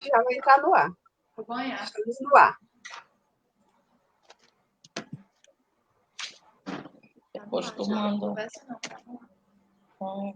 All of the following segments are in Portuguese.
Já vai entrar no ar. Vou ganhar. Estamos no ar. Acostumando. Não conversa não, tá no ar.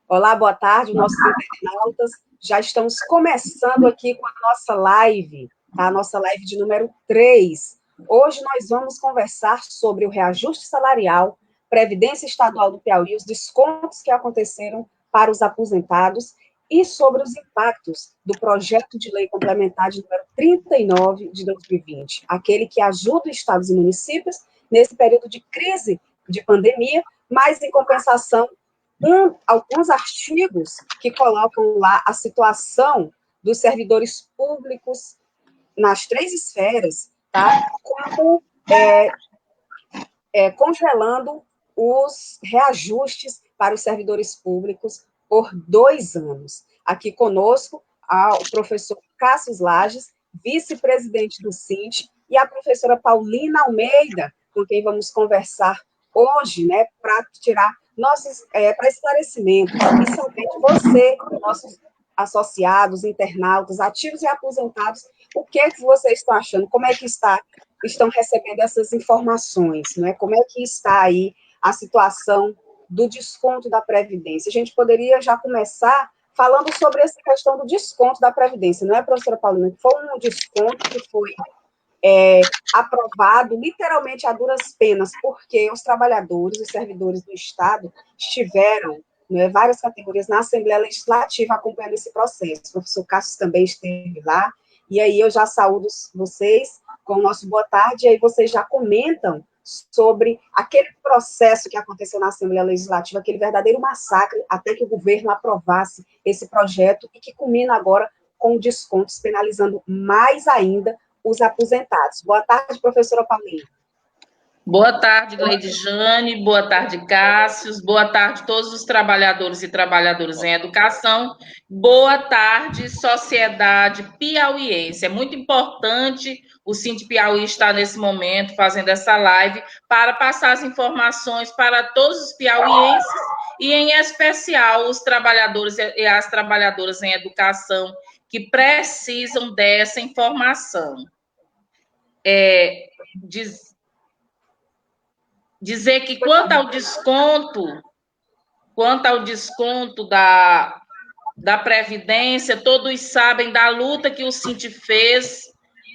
Olá, boa tarde, nossos internautas. Já estamos começando aqui com a nossa live, tá? A nossa live de número 3. Hoje nós vamos conversar sobre o reajuste salarial, Previdência Estadual do Piauí, os descontos que aconteceram para os aposentados e sobre os impactos do projeto de lei complementar de número 39 de 2020, aquele que ajuda estados e municípios nesse período de crise de pandemia, mas em compensação alguns artigos que colocam lá a situação dos servidores públicos nas 3 esferas, tá? Como congelando os reajustes para os servidores públicos por 2 anos. Aqui conosco, o professor Cássio Lages, vice-presidente do SINT, e a professora Paulina Almeida, com quem vamos conversar hoje, né, para tirar para esclarecimento, e somente você, nossos associados, internautas, ativos e aposentados, o que é que vocês estão achando? Como é que estão recebendo essas informações, né? Como é que está aí a situação do desconto da Previdência? A gente poderia já começar falando sobre essa questão do desconto da Previdência, não é, professora Paulina? Foi um desconto que foi aprovado literalmente a duras penas, porque os trabalhadores, os servidores do Estado estiveram, né, várias categorias na Assembleia Legislativa acompanhando esse processo. O professor Cássio também esteve lá, e aí eu já saúdo vocês com o nosso boa tarde, e aí vocês já comentam sobre aquele processo que aconteceu na Assembleia Legislativa, aquele verdadeiro massacre, até que o governo aprovasse esse projeto, e que culmina agora com descontos, penalizando mais ainda os aposentados. Boa tarde, professora Paulina. Boa tarde, Gleide Jane, boa tarde, Cássius, boa tarde todos os trabalhadores e trabalhadoras em educação, boa tarde, sociedade piauiense. É muito importante o Sint Piauí estar nesse momento fazendo essa live para passar as informações para todos os piauienses e, em especial, os trabalhadores e as trabalhadoras em educação que precisam dessa informação. Dizer que quanto ao desconto da Previdência, todos sabem da luta que o Sint fez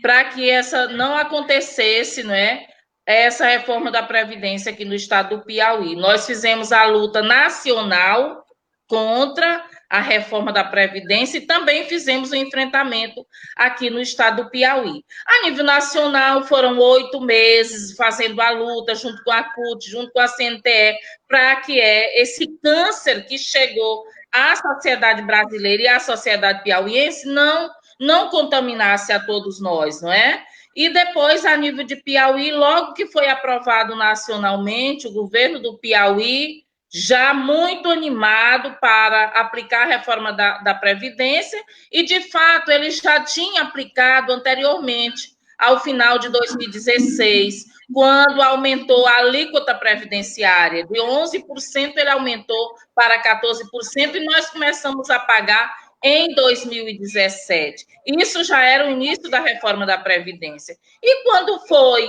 para que essa não acontecesse, não é? Essa reforma da Previdência aqui no estado do Piauí. Nós fizemos a luta nacional contra a reforma da Previdência e também fizemos o enfrentamento aqui no estado do Piauí. A nível nacional, foram 8 meses fazendo a luta junto com a CUT, junto com a CNTE, para que esse câncer que chegou à sociedade brasileira e à sociedade piauiense não contaminasse a todos nós, não é? E depois, a nível de Piauí, logo que foi aprovado nacionalmente, o governo do Piauí, já muito animado para aplicar a reforma da Previdência, e, de fato, ele já tinha aplicado anteriormente, ao final de 2016, quando aumentou a alíquota previdenciária. De 11%, ele aumentou para 14%, e nós começamos a pagar em 2017. Isso já era o início da reforma da Previdência. E quando foi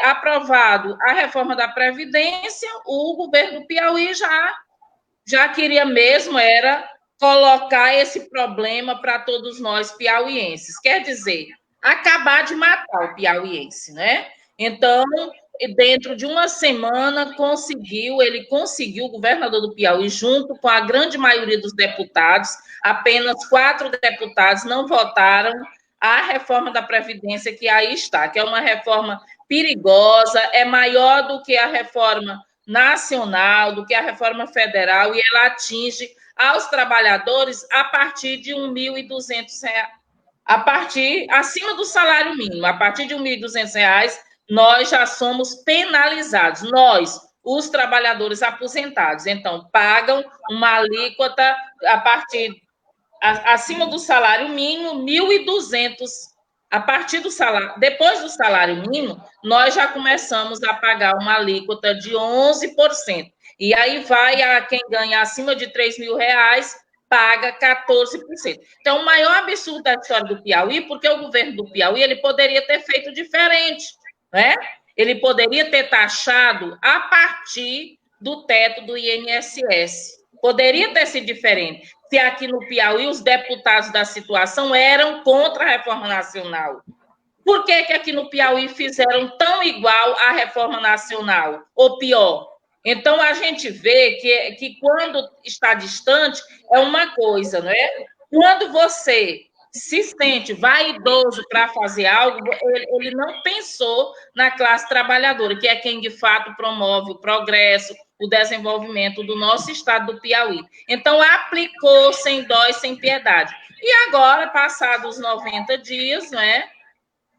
aprovado a reforma da Previdência, o governo do Piauí já queria mesmo era colocar esse problema para todos nós piauienses. Quer dizer, acabar de matar o piauiense, né? Então, dentro de uma semana, ele conseguiu, o governador do Piauí, junto com a grande maioria dos deputados, apenas 4 deputados não votaram a reforma da Previdência que aí está, que é uma reforma perigosa, é maior do que a reforma nacional, do que a reforma federal, e ela atinge aos trabalhadores a partir de R$ 1.200, acima do salário mínimo, a partir de R$ 1.200, nós já somos penalizados, nós, os trabalhadores aposentados. Então, pagam uma alíquota acima do salário mínimo, 1.200. A partir do salário, depois do salário mínimo, nós já começamos a pagar uma alíquota de 11%. E aí vai a quem ganha acima de R$ 3.000, paga 14%. Então, o maior absurdo da história do Piauí, porque o governo do Piauí ele poderia ter feito diferente, né? Ele poderia ter taxado a partir do teto do INSS. Poderia ter sido diferente se aqui no Piauí os deputados da situação eram contra a reforma nacional. Por que aqui no Piauí fizeram tão igual à reforma nacional, ou pior? Então, a gente vê que quando está distante é uma coisa, não é? Quando você se sente vaidoso para fazer algo, ele não pensou na classe trabalhadora, que é quem, de fato, promove o progresso, o desenvolvimento do nosso estado do Piauí. Então, aplicou sem dó e sem piedade. E agora, passados 90 dias, né,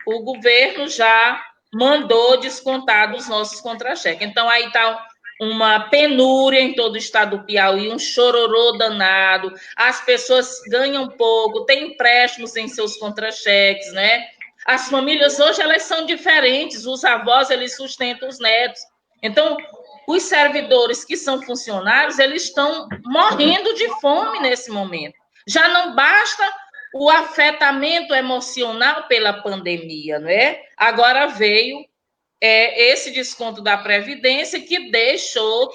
o governo já mandou descontar dos nossos contra-cheques. Então, aí está uma penúria em todo o estado do Piauí, um chororô danado, as pessoas ganham pouco, têm empréstimos em seus contra-cheques, né? As famílias hoje, elas são diferentes, os avós, eles sustentam os netos. Então, os servidores que são funcionários, eles estão morrendo de fome nesse momento. Já não basta o afetamento emocional pela pandemia, não é? Agora veio esse desconto da Previdência que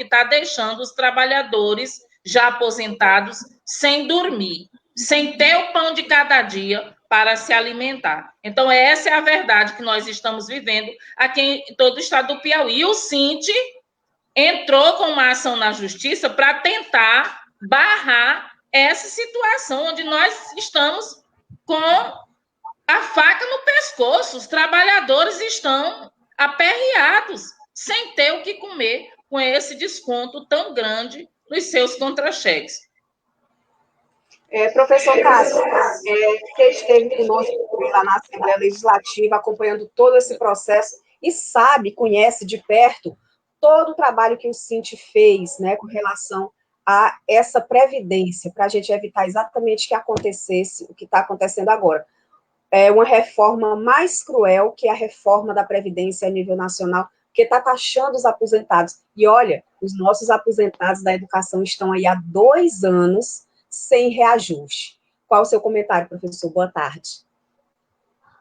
está deixando os trabalhadores já aposentados sem dormir, sem ter o pão de cada dia para se alimentar. Então, essa é a verdade que nós estamos vivendo aqui em todo o estado do Piauí. E o Sint entrou com uma ação na justiça para tentar barrar essa situação onde nós estamos com a faca no pescoço. Os trabalhadores estão aperreados, sem ter o que comer, com esse desconto tão grande nos seus contra-cheques. Professor Cássio, que esteve conosco lá na Assembleia Legislativa, acompanhando todo esse processo, e sabe, conhece de perto todo o trabalho que o Cinti fez, né, com relação a essa previdência, para a gente evitar exatamente que acontecesse o que está acontecendo agora. É uma reforma mais cruel que a reforma da Previdência a nível nacional, que está taxando os aposentados. E olha, os nossos aposentados da educação estão aí há 2 anos sem reajuste. Qual o seu comentário, professor? Boa tarde.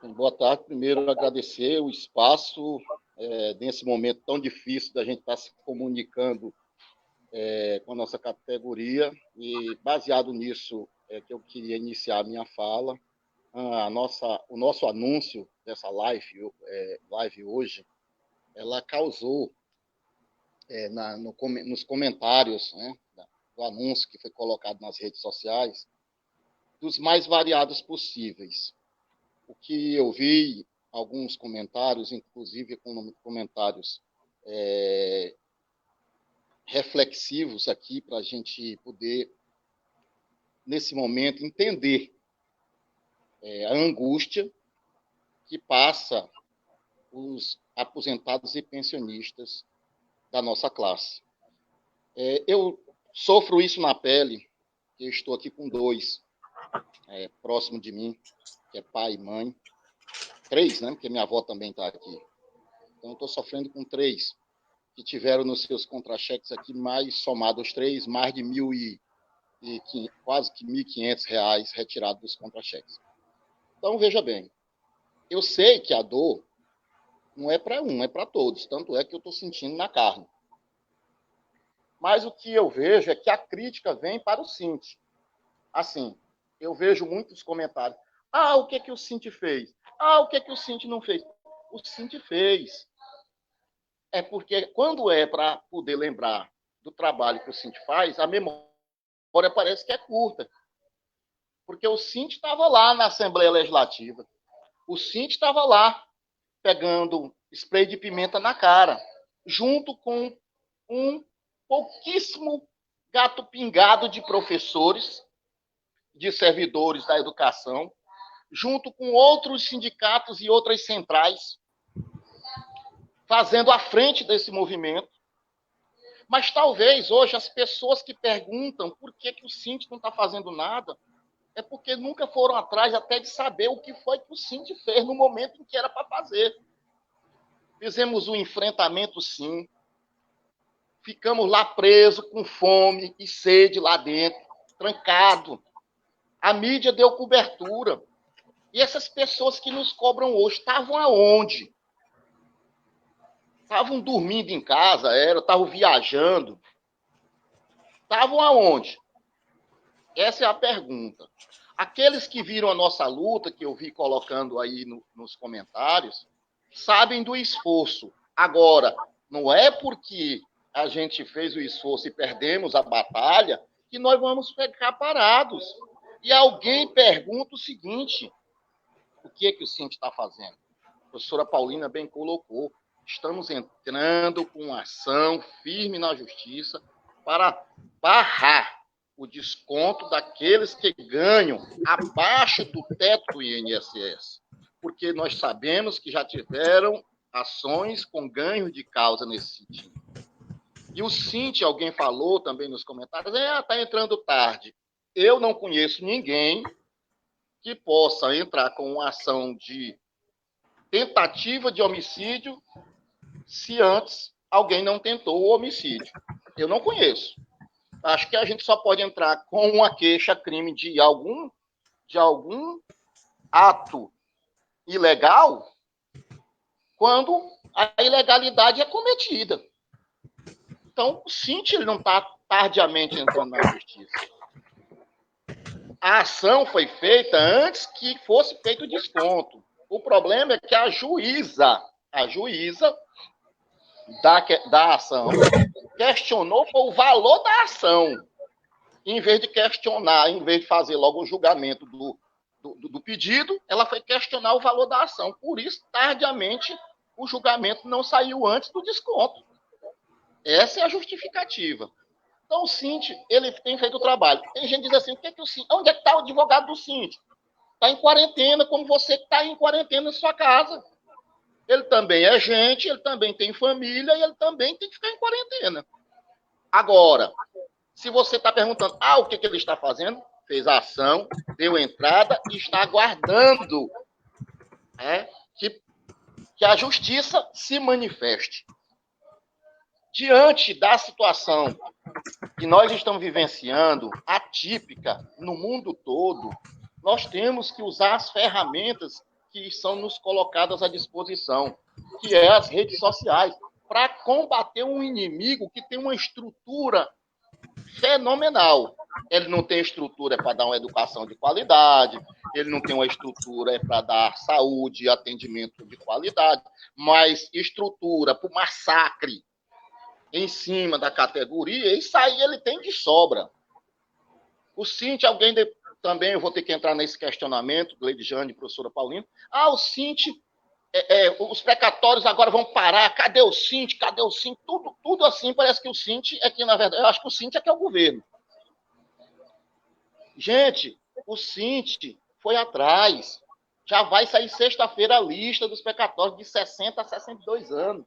Boa tarde. Primeiro, agradecer o espaço nesse momento tão difícil da gente estar se comunicando com a nossa categoria. E, baseado nisso, que eu queria iniciar a minha fala. O nosso anúncio dessa live hoje, ela causou, nos comentários, né, do anúncio que foi colocado nas redes sociais, dos mais variados possíveis. O que eu vi, alguns comentários, inclusive comentários reflexivos aqui, para a gente poder, nesse momento, entender a angústia que passa os aposentados e pensionistas da nossa classe. Eu sofro isso na pele, eu estou aqui com 2 próximo de mim, que é pai e mãe. 3, né? Porque minha avó também está aqui. Então, eu estou sofrendo com 3 que tiveram nos seus contra-cheques aqui, mais somados os 3, mais de quase que R$1.500 retirados dos contra-cheques. Então, veja bem, eu sei que a dor não é para um, é para todos. Tanto é que eu estou sentindo na carne. Mas o que eu vejo é que a crítica vem para o Cinti. Assim, eu vejo muitos comentários. O que o Cinti fez? O que o Cinti não fez? O Cinti fez. É porque quando é para poder lembrar do trabalho que o Cinti faz, a memória parece que é curta. Porque o Cinti estava lá na Assembleia Legislativa. O Cinti estava lá pegando spray de pimenta na cara, junto com um pouquíssimo gato pingado de professores, de servidores da educação, junto com outros sindicatos e outras centrais, fazendo a frente desse movimento. Mas talvez hoje as pessoas que perguntam por que o Cinti não está fazendo nada, é porque nunca foram atrás até de saber o que foi que o Cinti fez no momento em que era para fazer. Fizemos um enfrentamento, sim. Ficamos lá presos, com fome e sede lá dentro, trancado. A mídia deu cobertura. E essas pessoas que nos cobram hoje estavam aonde? Estavam dormindo em casa, estavam viajando. Estavam aonde? Essa é a pergunta. Aqueles que viram a nossa luta, que eu vi colocando aí nos comentários, sabem do esforço. Agora, não é porque a gente fez o esforço e perdemos a batalha que nós vamos ficar parados. E alguém pergunta o seguinte: o que o Cinti está fazendo? A professora Paulina bem colocou. Estamos entrando com uma ação firme na justiça para barrar o desconto daqueles que ganham abaixo do teto do INSS. Porque nós sabemos que já tiveram ações com ganho de causa nesse sentido. E o Cinti, alguém falou também nos comentários, está entrando tarde. Eu não conheço ninguém que possa entrar com uma ação de tentativa de homicídio se antes alguém não tentou o homicídio. Eu não conheço. Acho que a gente só pode entrar com uma queixa-crime de algum ato ilegal quando a ilegalidade é cometida. Então, o Cinti ele não está tardiamente entrando na justiça. A ação foi feita antes que fosse feito o desconto. O problema é que a juíza da ação questionou o valor da ação. Em vez de questionar, em vez de fazer logo o julgamento do pedido, ela foi questionar o valor da ação. Por isso, tardiamente, o julgamento não saiu antes do desconto. Essa é a justificativa. Então, o Cinti, ele tem feito o trabalho. Tem gente que diz assim, onde é que está o advogado do Cinti? Está em quarentena, como você que está em quarentena na sua casa. Ele também é gente, ele também tem família e ele também tem que ficar em quarentena. Agora, se você está perguntando, o que ele está fazendo? Fez a ação, deu entrada e está aguardando que a justiça se manifeste. Diante da situação que nós estamos vivenciando, atípica no mundo todo, nós temos que usar as ferramentas que são nos colocadas à disposição, que é as redes sociais, para combater um inimigo que tem uma estrutura fenomenal. Ele não tem estrutura para dar uma educação de qualidade, ele não tem uma estrutura para dar saúde e atendimento de qualidade, mas estrutura para o massacre em cima da categoria, isso aí ele tem de sobra. O Cinti, também eu vou ter que entrar nesse questionamento, Gleidjane, professora Paulina. O Cinti, os precatórios agora vão parar, cadê o Cinti, cadê o Cinti? Tudo assim, parece que o Cinti é que, na verdade, eu acho que o Cinti é que é o governo. Gente, o Cinti foi atrás. Já vai sair sexta-feira a lista dos precatórios de 60 a 62 anos.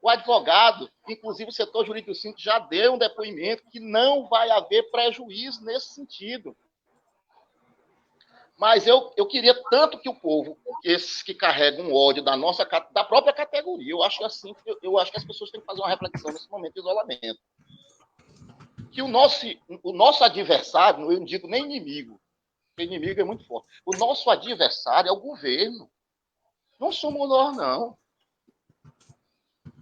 O advogado, inclusive o setor jurídico do Cinti, já deu um depoimento que não vai haver prejuízo nesse sentido. Mas eu queria tanto que o povo, esses que carregam ódio da própria categoria, eu acho que as pessoas têm que fazer uma reflexão nesse momento de isolamento. Que o nosso adversário, eu não digo nem inimigo, porque inimigo é muito forte. O nosso adversário é o governo. Não somos nós, não.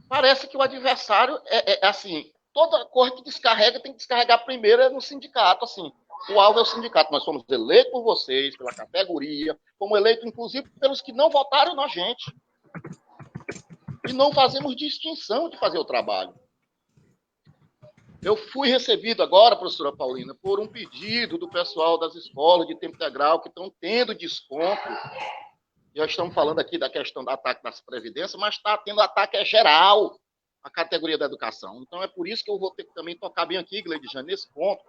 Parece que o adversário é assim, toda coisa que descarrega tem que descarregar primeiro no sindicato, assim. O alvo é o sindicato. Nós fomos eleitos por vocês, pela categoria, fomos eleitos, inclusive, pelos que não votaram na gente. E não fazemos distinção de fazer o trabalho. Eu fui recebido agora, professora Paulina, por um pedido do pessoal das escolas de tempo integral que estão tendo desconto. Já estamos falando aqui da questão do ataque das previdências, mas está tendo ataque geral à categoria da educação. Então, é por isso que eu vou ter que também tocar bem aqui, Gleidjane, nesse ponto,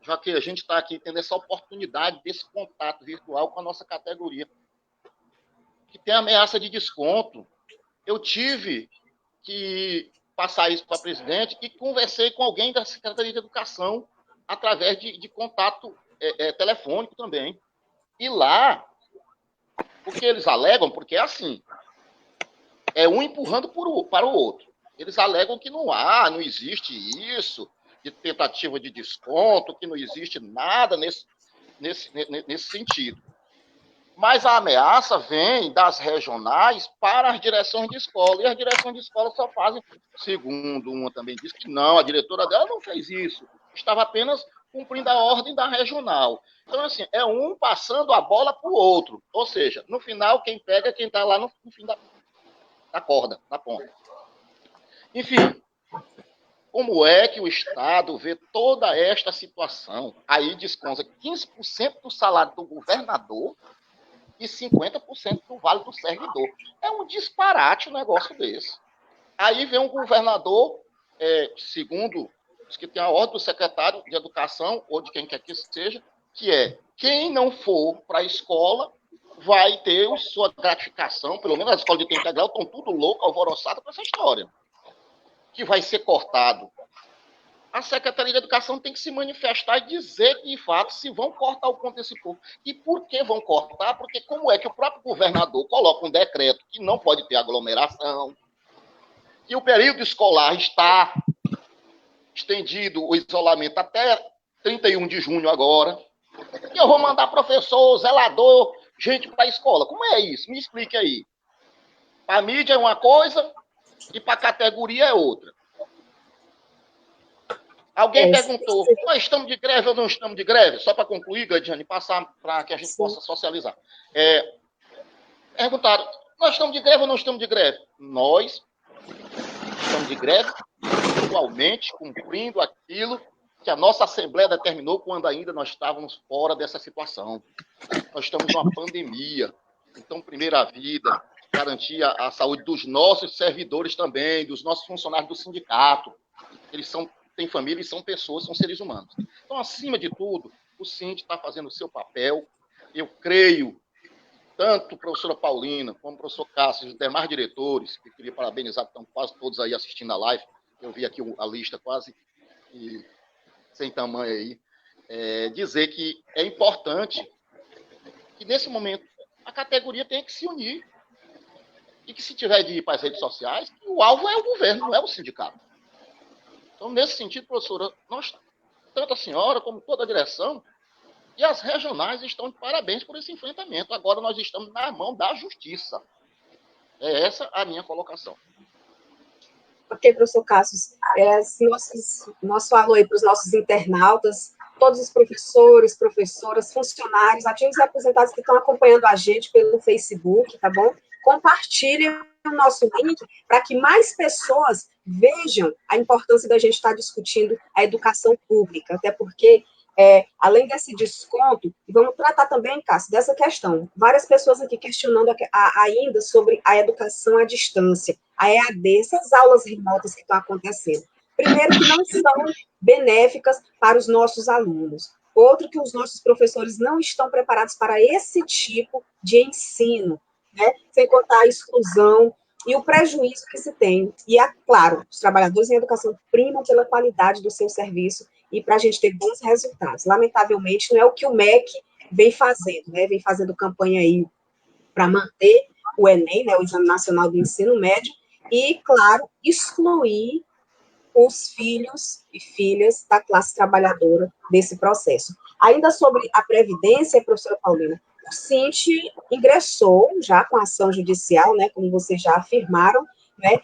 já que a gente está aqui tendo essa oportunidade desse contato virtual com a nossa categoria, que tem ameaça de desconto. Eu tive que passar isso para a presidente e conversei com alguém da Secretaria de Educação através de contato telefônico também. E lá, o que eles alegam, porque é assim, é um empurrando para o outro. Eles alegam que não existe isso, de tentativa de desconto, que não existe nada nesse sentido. Mas a ameaça vem das regionais para as direções de escola, e as direções de escola só fazem, segundo uma também disse que não, a diretora dela não fez isso, estava apenas cumprindo a ordem da regional. Então, assim, é um passando a bola para o outro, ou seja, no final, quem pega é quem está lá no fim da corda, na ponta. Enfim, como é que o Estado vê toda esta situação? Aí desconta 15% do salário do governador e 50% do vale do servidor. É um disparate um negócio desse. Aí vem um governador, segundo os que tem a ordem do secretário de Educação, ou de quem quer que seja, que é, quem não for para a escola vai ter sua gratificação, pelo menos as escolas de tempo integral estão tudo louco, alvoroçado com essa história, que vai ser cortado. A Secretaria de Educação tem que se manifestar e dizer que, de fato, se vão cortar o ponto desse povo. E por que vão cortar? Porque como é que o próprio governador coloca um decreto que não pode ter aglomeração, que o período escolar está estendido, o isolamento até 31 de junho agora, e eu vou mandar professor, zelador, gente para a escola. Como é isso? Me explique aí. Para a mídia é uma coisa e para a categoria é outra. Alguém perguntou, nós estamos de greve ou não estamos de greve? Só para concluir, Gleidjane, passar para que a gente possa socializar. Perguntaram, nós estamos de greve ou não estamos de greve? Nós estamos de greve, igualmente, cumprindo aquilo que a nossa Assembleia determinou quando ainda nós estávamos fora dessa situação. Nós estamos numa pandemia. Então, primeira vida, garantir a saúde dos nossos servidores também, dos nossos funcionários do sindicato. Eles têm família e são pessoas, são seres humanos. Então, acima de tudo, o Cinti está fazendo o seu papel. Eu creio tanto a professora Paulina, como o professor Cássio, os demais diretores, que eu queria parabenizar, que estão quase todos aí assistindo a live, eu vi aqui a lista quase sem tamanho aí, dizer que é importante que, nesse momento, a categoria tenha que se unir. E que, se tiver de ir para as redes sociais, o alvo é o governo, não é o sindicato. Então, nesse sentido, professora, nós, tanto a senhora como toda a direção e as regionais estão de parabéns por esse enfrentamento. Agora nós estamos na mão da justiça. É essa a minha colocação. Ok, professor Cassius, nosso falou aí para os nossos internautas, todos os professores, professoras, funcionários, ativos e aposentados que estão acompanhando a gente pelo Facebook, tá bom? Compartilhem o nosso link para que mais pessoas vejam a importância da gente estar discutindo a educação pública, até porque, além desse desconto, vamos tratar também, Cássio, dessa questão. Várias pessoas aqui questionando ainda sobre a educação à distância, a EAD, essas aulas remotas que estão acontecendo. Primeiro, que não são benéficas para os nossos alunos. Outro, que os nossos professores não estão preparados para esse tipo de ensino, né? Sem contar a exclusão e o prejuízo que se tem. E, claro, os trabalhadores em educação primam pela qualidade do seu serviço e para a gente ter bons resultados. Lamentavelmente, não é o que o MEC vem fazendo, né? Vem fazendo campanha aí para manter o Enem, né? O Exame Nacional do Ensino Médio, e, claro, excluir os filhos e filhas da classe trabalhadora desse processo. Ainda sobre a Previdência, professora Paulina, o Sint ingressou já com ação judicial, né, como vocês já afirmaram, né,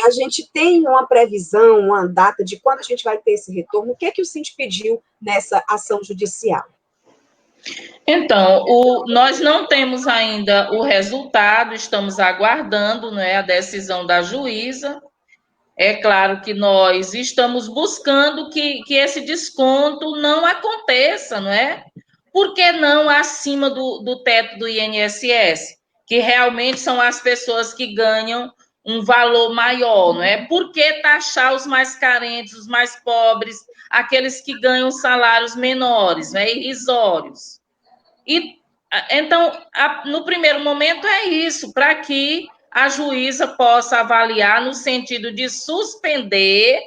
a gente tem uma previsão, uma data de quando a gente vai ter esse retorno. O que é que o Sint pediu nessa ação judicial? Então, nós não temos ainda o resultado, estamos aguardando, né, a decisão da juíza. É claro que nós estamos buscando que esse desconto não aconteça, não é? Por que não acima do teto do INSS? Que realmente são as pessoas que ganham um valor maior, não é? Por que taxar os mais carentes, os mais pobres, aqueles que ganham salários menores, né? Irrisórios? E, então, no primeiro momento é isso, para que a juíza possa avaliar no sentido de suspender,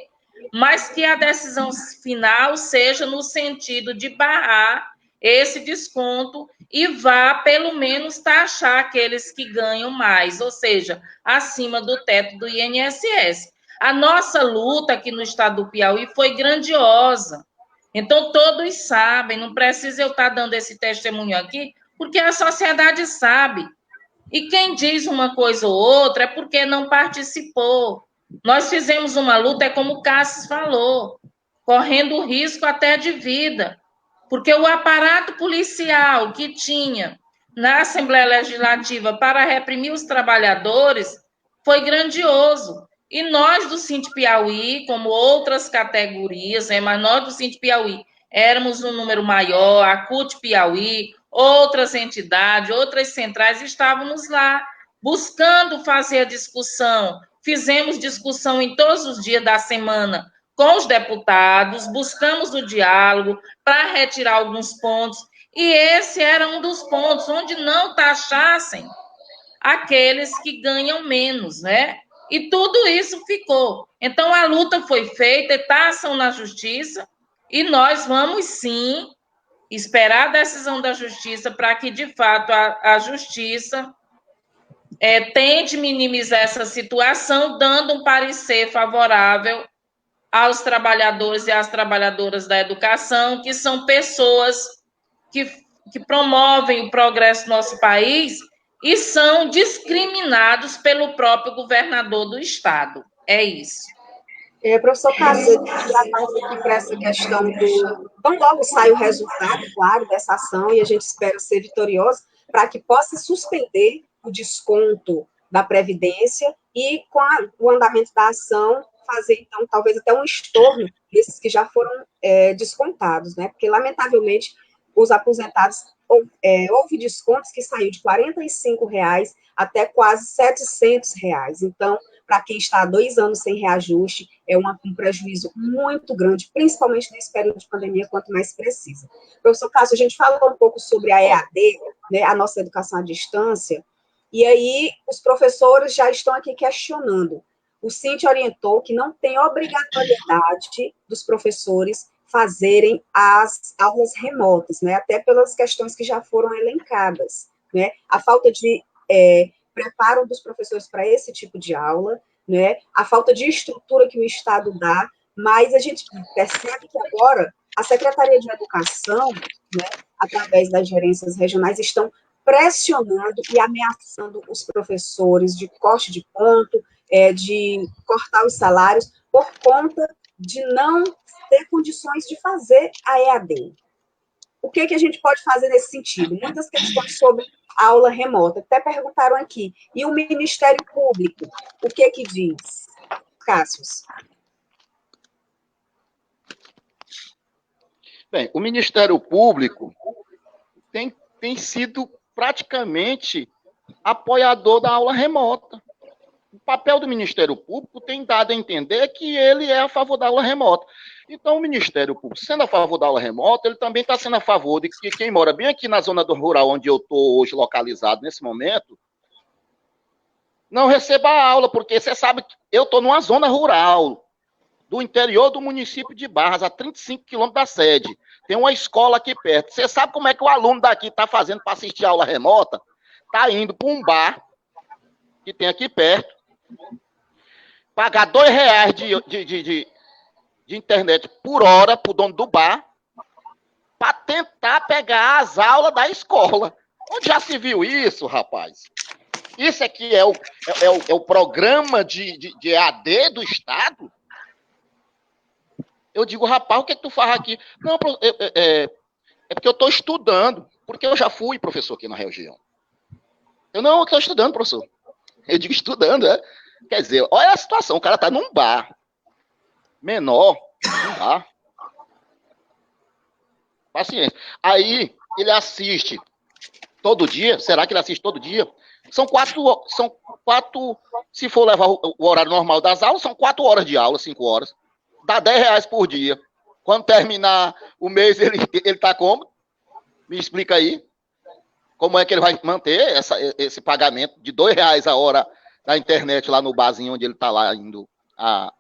mas que a decisão final seja no sentido de barrar esse desconto e vá, pelo menos, taxar aqueles que ganham mais, ou seja, acima do teto do INSS. A nossa luta aqui no estado do Piauí foi grandiosa. Então, todos sabem, não precisa eu estar dando esse testemunho aqui, porque a sociedade sabe. E quem diz uma coisa ou outra é porque não participou. Nós fizemos uma luta, é como o Cássio falou, correndo risco até de vida, porque o aparato policial que tinha na Assembleia Legislativa para reprimir os trabalhadores foi grandioso. E nós do Sint Piauí, como outras categorias, mas nós do Sint Piauí éramos um número maior, a CUT Piauí, outras entidades, outras centrais, estávamos lá buscando fazer a discussão. Fizemos discussão em todos os dias da semana com os deputados, buscamos o diálogo para retirar alguns pontos, e esse era um dos pontos, onde não taxassem aqueles que ganham menos, né? E tudo isso ficou. Então, a luta foi feita, está ação na justiça, e nós vamos, sim, esperar a decisão da justiça para que, de fato, a justiça tente minimizar essa situação, dando um parecer favorável aos trabalhadores e às trabalhadoras da educação, que são pessoas que promovem o progresso do nosso país e são discriminados pelo próprio governador do estado. É isso. Professor Cássio, já passa aqui para essa questão do... Então, logo sai o resultado, claro, dessa ação, e a gente espera ser vitorioso, para que possa suspender o desconto da Previdência e, com o andamento da ação, fazer, então, talvez até um estorno desses que já foram descontados, né? Porque, lamentavelmente, os aposentados houve descontos que saiu de R$ 45 até quase R$ 700. Então, para quem está há 2 anos sem reajuste, é um prejuízo muito grande, principalmente nesse período de pandemia, quanto mais precisa. Professor Cássio, a gente fala um pouco sobre a EAD, né, a nossa educação à distância, e aí os professores já estão aqui questionando. O CINT orientou que não tem obrigatoriedade dos professores fazerem as aulas remotas, né, até pelas questões que já foram elencadas, né, a falta de preparo dos professores para esse tipo de aula, né, a falta de estrutura que o Estado dá, mas a gente percebe que agora a Secretaria de Educação, né, através das gerências regionais, estão pressionando e ameaçando os professores de corte de ponto, de cortar os salários, por conta de não ter condições de fazer a EAD. O que a gente pode fazer nesse sentido? Muitas questões sobre a aula remota, até perguntaram aqui. E o Ministério Público, o que diz? Cássio. Bem, o Ministério Público tem sido praticamente apoiador da aula remota. O papel do Ministério Público tem dado a entender que ele é a favor da aula remota. Então, o Ministério Público, sendo a favor da aula remota, ele também está sendo a favor de que quem mora bem aqui na zona do rural, onde eu estou hoje localizado nesse momento, não receba a aula, porque você sabe que eu estou numa zona rural, do interior do município de Barras, a 35 quilômetros da sede. Tem uma escola aqui perto. Você sabe como é que o aluno daqui está fazendo para assistir a aula remota? Está indo para um bar que tem aqui perto, pagar R$ 2 de internet por hora para o dono do bar, para tentar pegar as aulas da escola. Onde já se viu isso, rapaz? Isso aqui é o programa de EAD do Estado? Eu digo, rapaz, o que tu faz aqui? Não, é porque eu estou estudando, porque eu já fui professor aqui na região. Eu não estou estudando, professor. Eu digo estudando, é? Quer dizer, olha a situação, o cara está num bar menor, num bar. Paciência. Aí, ele assiste todo dia, será que ele assiste todo dia? São quatro, se for levar o horário normal das aulas, são 4 horas de aula, 5 horas. Dá R$ 10 por dia. Quando terminar o mês, ele tá como? Me explica aí. Como é que ele vai manter esse pagamento de R$ 2 a hora na internet, lá no barzinho onde ele está lá indo a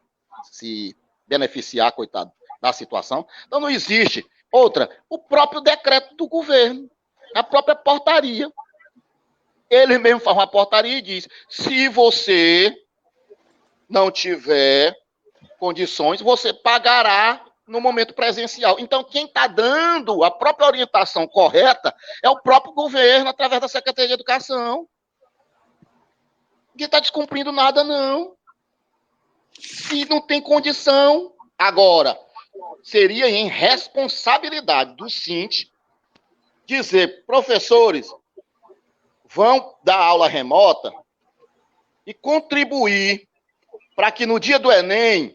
se beneficiar, coitado, da situação? Então não existe. Outra, o próprio decreto do governo, a própria portaria. Ele mesmo faz uma portaria e diz, se você não tiver condições, você pagará no momento presencial. Então, quem está dando a própria orientação correta é o próprio governo, através da Secretaria de Educação. Ninguém está descumprindo nada, não. E não tem condição. Agora, seria em responsabilidade do CINT dizer, professores, vão dar aula remota e contribuir para que no dia do Enem,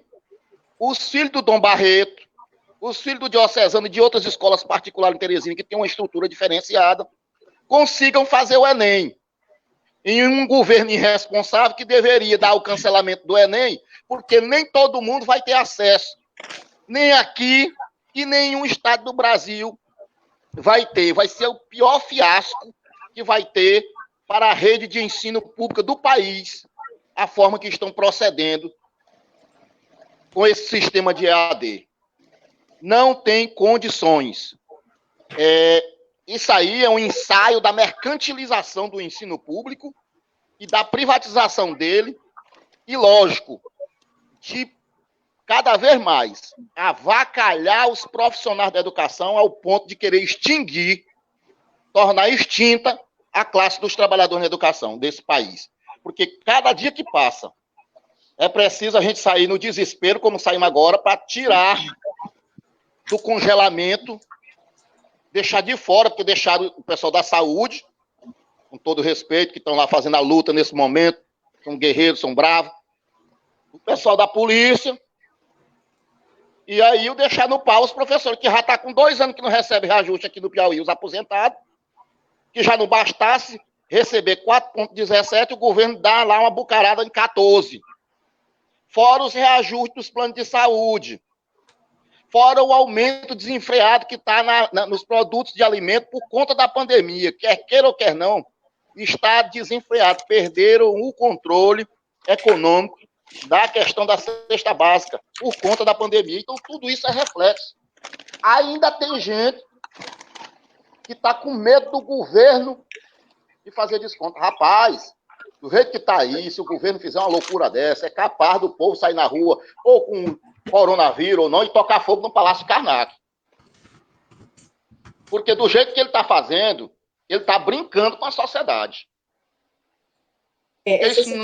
os filhos do Dom Barreto, os filhos do Diocesano e de outras escolas particulares em Teresina, que tem uma estrutura diferenciada, consigam fazer o Enem. Em um governo irresponsável que deveria dar o cancelamento do Enem, porque nem todo mundo vai ter acesso. Nem aqui e nenhum estado do Brasil vai ter. Vai ser o pior fiasco que vai ter para a rede de ensino pública do país, a forma que estão procedendo com esse sistema de EAD. Não tem condições. Isso aí é um ensaio da mercantilização do ensino público e da privatização dele, e, lógico, de cada vez mais avacalhar os profissionais da educação ao ponto de querer extinguir, tornar extinta a classe dos trabalhadores da educação desse país. Porque cada dia que passa, é preciso a gente sair no desespero, como saímos agora, para tirar do congelamento, deixar de fora, porque deixaram o pessoal da saúde, com todo respeito, que estão lá fazendo a luta nesse momento, são guerreiros, são bravos, o pessoal da polícia, e aí eu deixar no pau os professores, que já estão com 2 anos que não recebem reajuste aqui no Piauí, os aposentados, que já não bastasse receber 4,17, o governo dá lá uma bucarada em 14. Fora os reajustes dos planos de saúde. Fora o aumento desenfreado que está nos produtos de alimento por conta da pandemia. Quer queira ou quer não, está desenfreado. Perderam o controle econômico da questão da cesta básica por conta da pandemia. Então, tudo isso é reflexo. Ainda tem gente que está com medo do governo de fazer desconto. Rapaz, do jeito que está aí, se o governo fizer uma loucura dessa, é capaz do povo sair na rua, ou com coronavírus ou não, e tocar fogo no Palácio Karnak. Porque do jeito que ele está fazendo, ele está brincando com a sociedade. Isso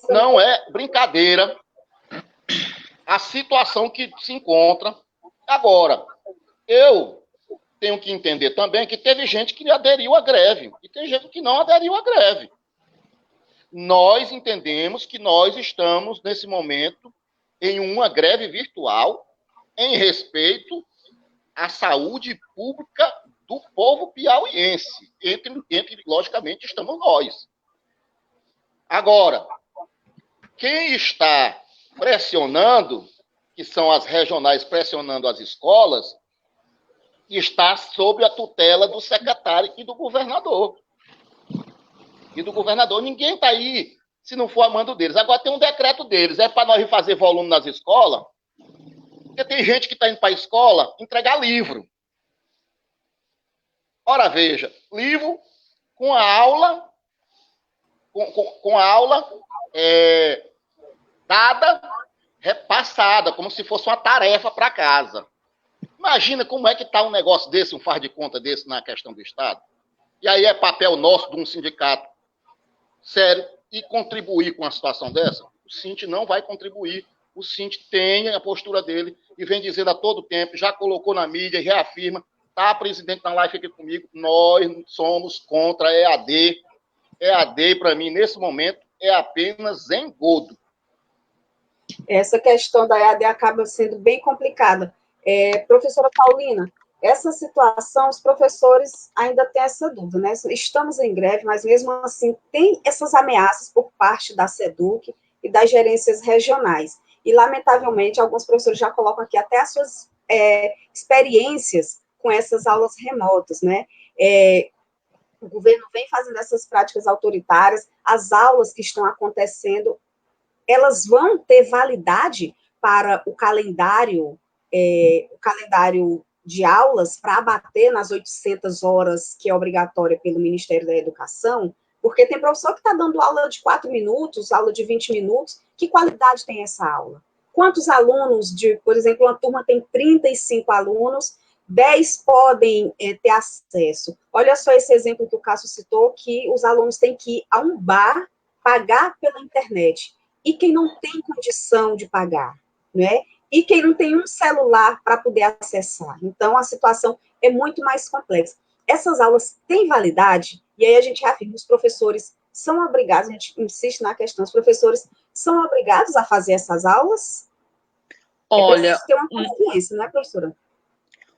não é brincadeira. A situação que se encontra agora. Eu tenho que entender também que teve gente que aderiu à greve e tem gente que não aderiu à greve. Nós entendemos que nós estamos, nesse momento, em uma greve virtual em respeito à saúde pública do povo piauiense. Entre logicamente, estamos nós. Agora, quem está pressionando, que são as regionais pressionando as escolas, está sob a tutela do secretário e do governador. Ninguém está aí se não for a mando deles. Agora tem um decreto deles, é para nós ir fazer volume nas escolas, porque tem gente que está indo para a escola entregar livro. Ora, veja, livro com a aula, com a aula dada, repassada, como se fosse uma tarefa para casa. Imagina como é que está um negócio desse, um faz de conta desse na questão do Estado. E aí é papel nosso de um sindicato sério e contribuir com uma situação dessa? O Sint não vai contribuir. O Sint tem a postura dele e vem dizendo a todo tempo, já colocou na mídia e reafirma, tá, presidente, na live aqui comigo, nós somos contra a EAD. EAD, para mim, nesse momento, é apenas engodo. Essa questão da EAD acaba sendo bem complicada. Professora Paulina, essa situação, os professores ainda têm essa dúvida, né? Estamos em greve, mas mesmo assim tem essas ameaças por parte da SEDUC e das gerências regionais. E, lamentavelmente, alguns professores já colocam aqui até as suas experiências com essas aulas remotas, né? O governo vem fazendo essas práticas autoritárias, as aulas que estão acontecendo, elas vão ter validade para o calendário de aulas para abater nas 800 horas que é obrigatória pelo Ministério da Educação, porque tem professor que está dando aula de 4 minutos, aula de 20 minutos, que qualidade tem essa aula? Quantos alunos, por exemplo, uma turma tem 35 alunos, 10 podem ter acesso. Olha só esse exemplo que o Cássio citou, que os alunos têm que ir a um bar, pagar pela internet. E quem não tem condição de pagar, né? E quem não tem um celular para poder acessar. Então, a situação é muito mais complexa. Essas aulas têm validade, e aí a gente reafirma, os professores são obrigados, a gente insiste na questão, os professores são obrigados a fazer essas aulas? Olha, ter uma consciência, não é, professora?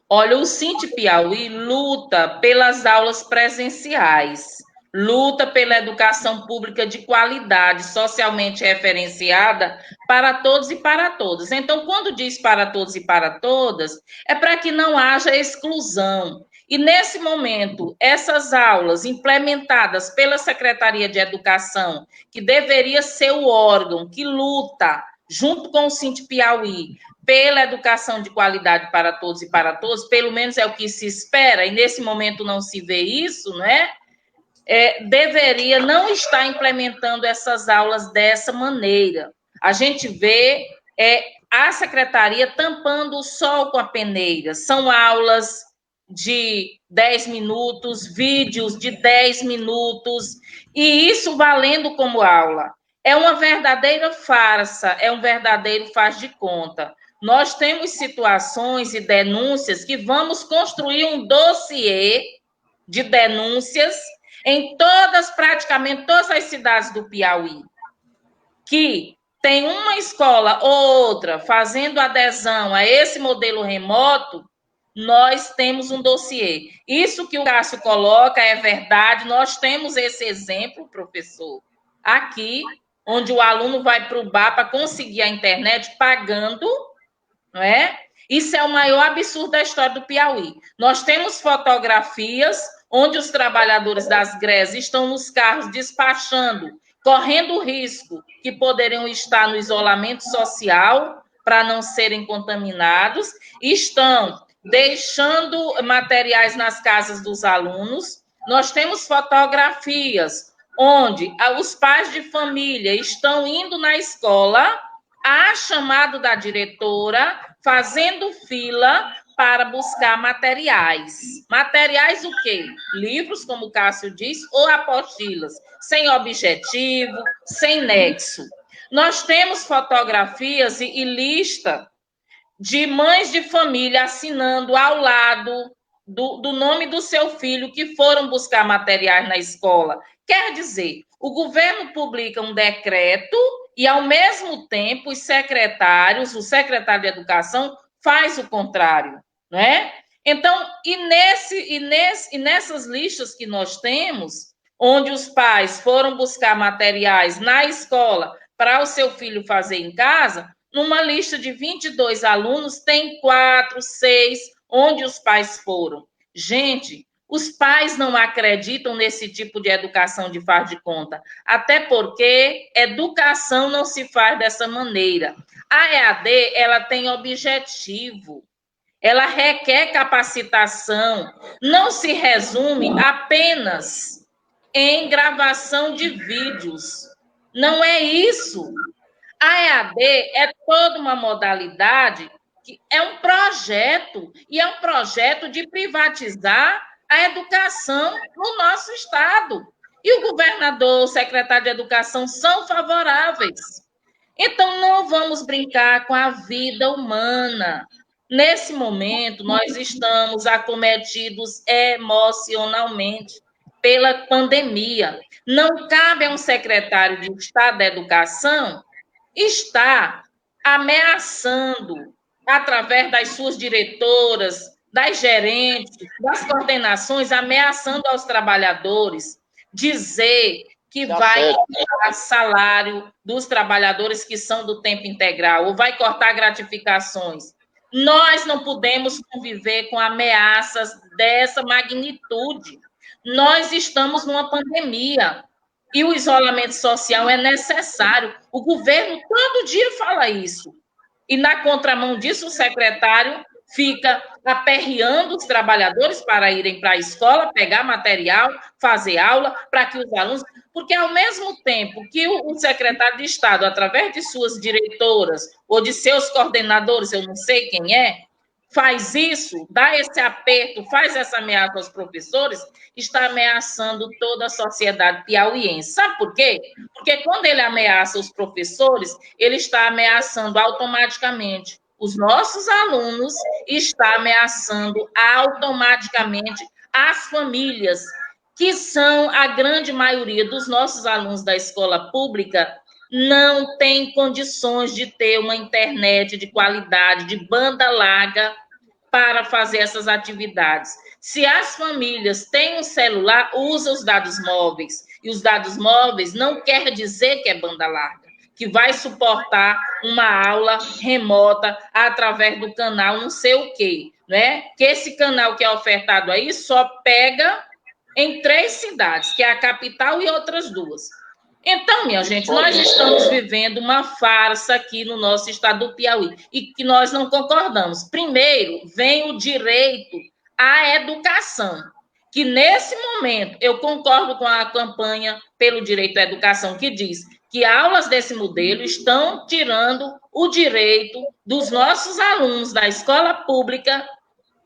Olha, o Sint Piauí luta pelas aulas presenciais, luta pela educação pública de qualidade, socialmente referenciada para todos e para todas. Então, quando diz para todos e para todas, é para que não haja exclusão. E, nesse momento, essas aulas implementadas pela Secretaria de Educação, que deveria ser o órgão que luta, junto com o Sint Piauí, pela educação de qualidade para todos e para todos, pelo menos é o que se espera, e nesse momento não se vê isso, né? Deveria não estar implementando essas aulas dessa maneira. A gente vê a secretaria tampando o sol com a peneira. São aulas de 10 minutos, vídeos de 10 minutos, e isso valendo como aula. É uma verdadeira farsa, é um verdadeiro faz de conta. Nós temos situações e denúncias que vamos construir um dossiê de denúncias em praticamente todas as cidades do Piauí, que tem uma escola ou outra fazendo adesão a esse modelo remoto, nós temos um dossiê. Isso que o Cássio coloca é verdade, nós temos esse exemplo, professor, aqui, onde o aluno vai para o bar para conseguir a internet pagando, não é? Isso é o maior absurdo da história do Piauí. Nós temos fotografias onde os trabalhadores das greves estão nos carros despachando, correndo o risco que poderiam estar no isolamento social para não serem contaminados, estão deixando materiais nas casas dos alunos. Nós temos fotografias onde os pais de família estão indo na escola a chamado da diretora, fazendo fila para buscar materiais. Materiais o quê? Livros, como o Cássio diz, ou apostilas, sem objetivo, sem nexo. Nós temos fotografias e lista de mães de família assinando ao lado do nome do seu filho que foram buscar materiais na escola. Quer dizer, o governo publica um decreto e, ao mesmo tempo, o secretário de Educação faz o contrário, não é? Então, nessas listas que nós temos, onde os pais foram buscar materiais na escola para o seu filho fazer em casa, numa lista de 22 alunos, tem 4, 6, onde os pais foram. Gente, os pais não acreditam nesse tipo de educação de faz de conta, até porque educação não se faz dessa maneira. A EAD, ela tem objetivo, ela requer capacitação, não se resume apenas em gravação de vídeos. Não é isso. A EAD é toda uma modalidade, que é um projeto, e é um projeto de privatizar a educação no nosso estado. E o governador, o secretário de Educação são favoráveis. Então, não vamos brincar com a vida humana. Nesse momento, nós estamos acometidos emocionalmente pela pandemia. Não cabe a um secretário de Estado da Educação estar ameaçando, através das suas diretoras, das gerentes, das coordenações, ameaçando aos trabalhadores, dizer que vai cortar salário dos trabalhadores que são do tempo integral, ou vai cortar gratificações. Nós não podemos conviver com ameaças dessa magnitude. Nós estamos numa pandemia e o isolamento social é necessário. O governo todo dia fala isso. E na contramão disso, o secretário fica aperreando os trabalhadores para irem para a escola, pegar material, fazer aula, para que os alunos... Porque, ao mesmo tempo que o secretário de Estado, através de suas diretoras ou de seus coordenadores, eu não sei quem é, faz isso, dá esse aperto, faz essa ameaça aos professores, está ameaçando toda a sociedade piauiense. Sabe por quê? Porque quando ele ameaça os professores, ele está ameaçando automaticamente os nossos alunos, está ameaçando automaticamente as famílias, que são a grande maioria dos nossos alunos da escola pública, não tem condições de ter uma internet de qualidade, de banda larga, para fazer essas atividades. Se as famílias têm um celular, usa os dados móveis. E os dados móveis não quer dizer que é banda larga, que vai suportar uma aula remota através do canal não sei o quê, né? Que esse canal que é ofertado aí só pega em 3 cidades, que é a capital e outras 2. Então, minha gente, nós estamos vivendo uma farsa aqui no nosso estado do Piauí e que nós não concordamos. Primeiro, vem o direito à educação, que nesse momento eu concordo com a campanha pelo direito à educação, que diz que aulas desse modelo estão tirando o direito dos nossos alunos da escola pública,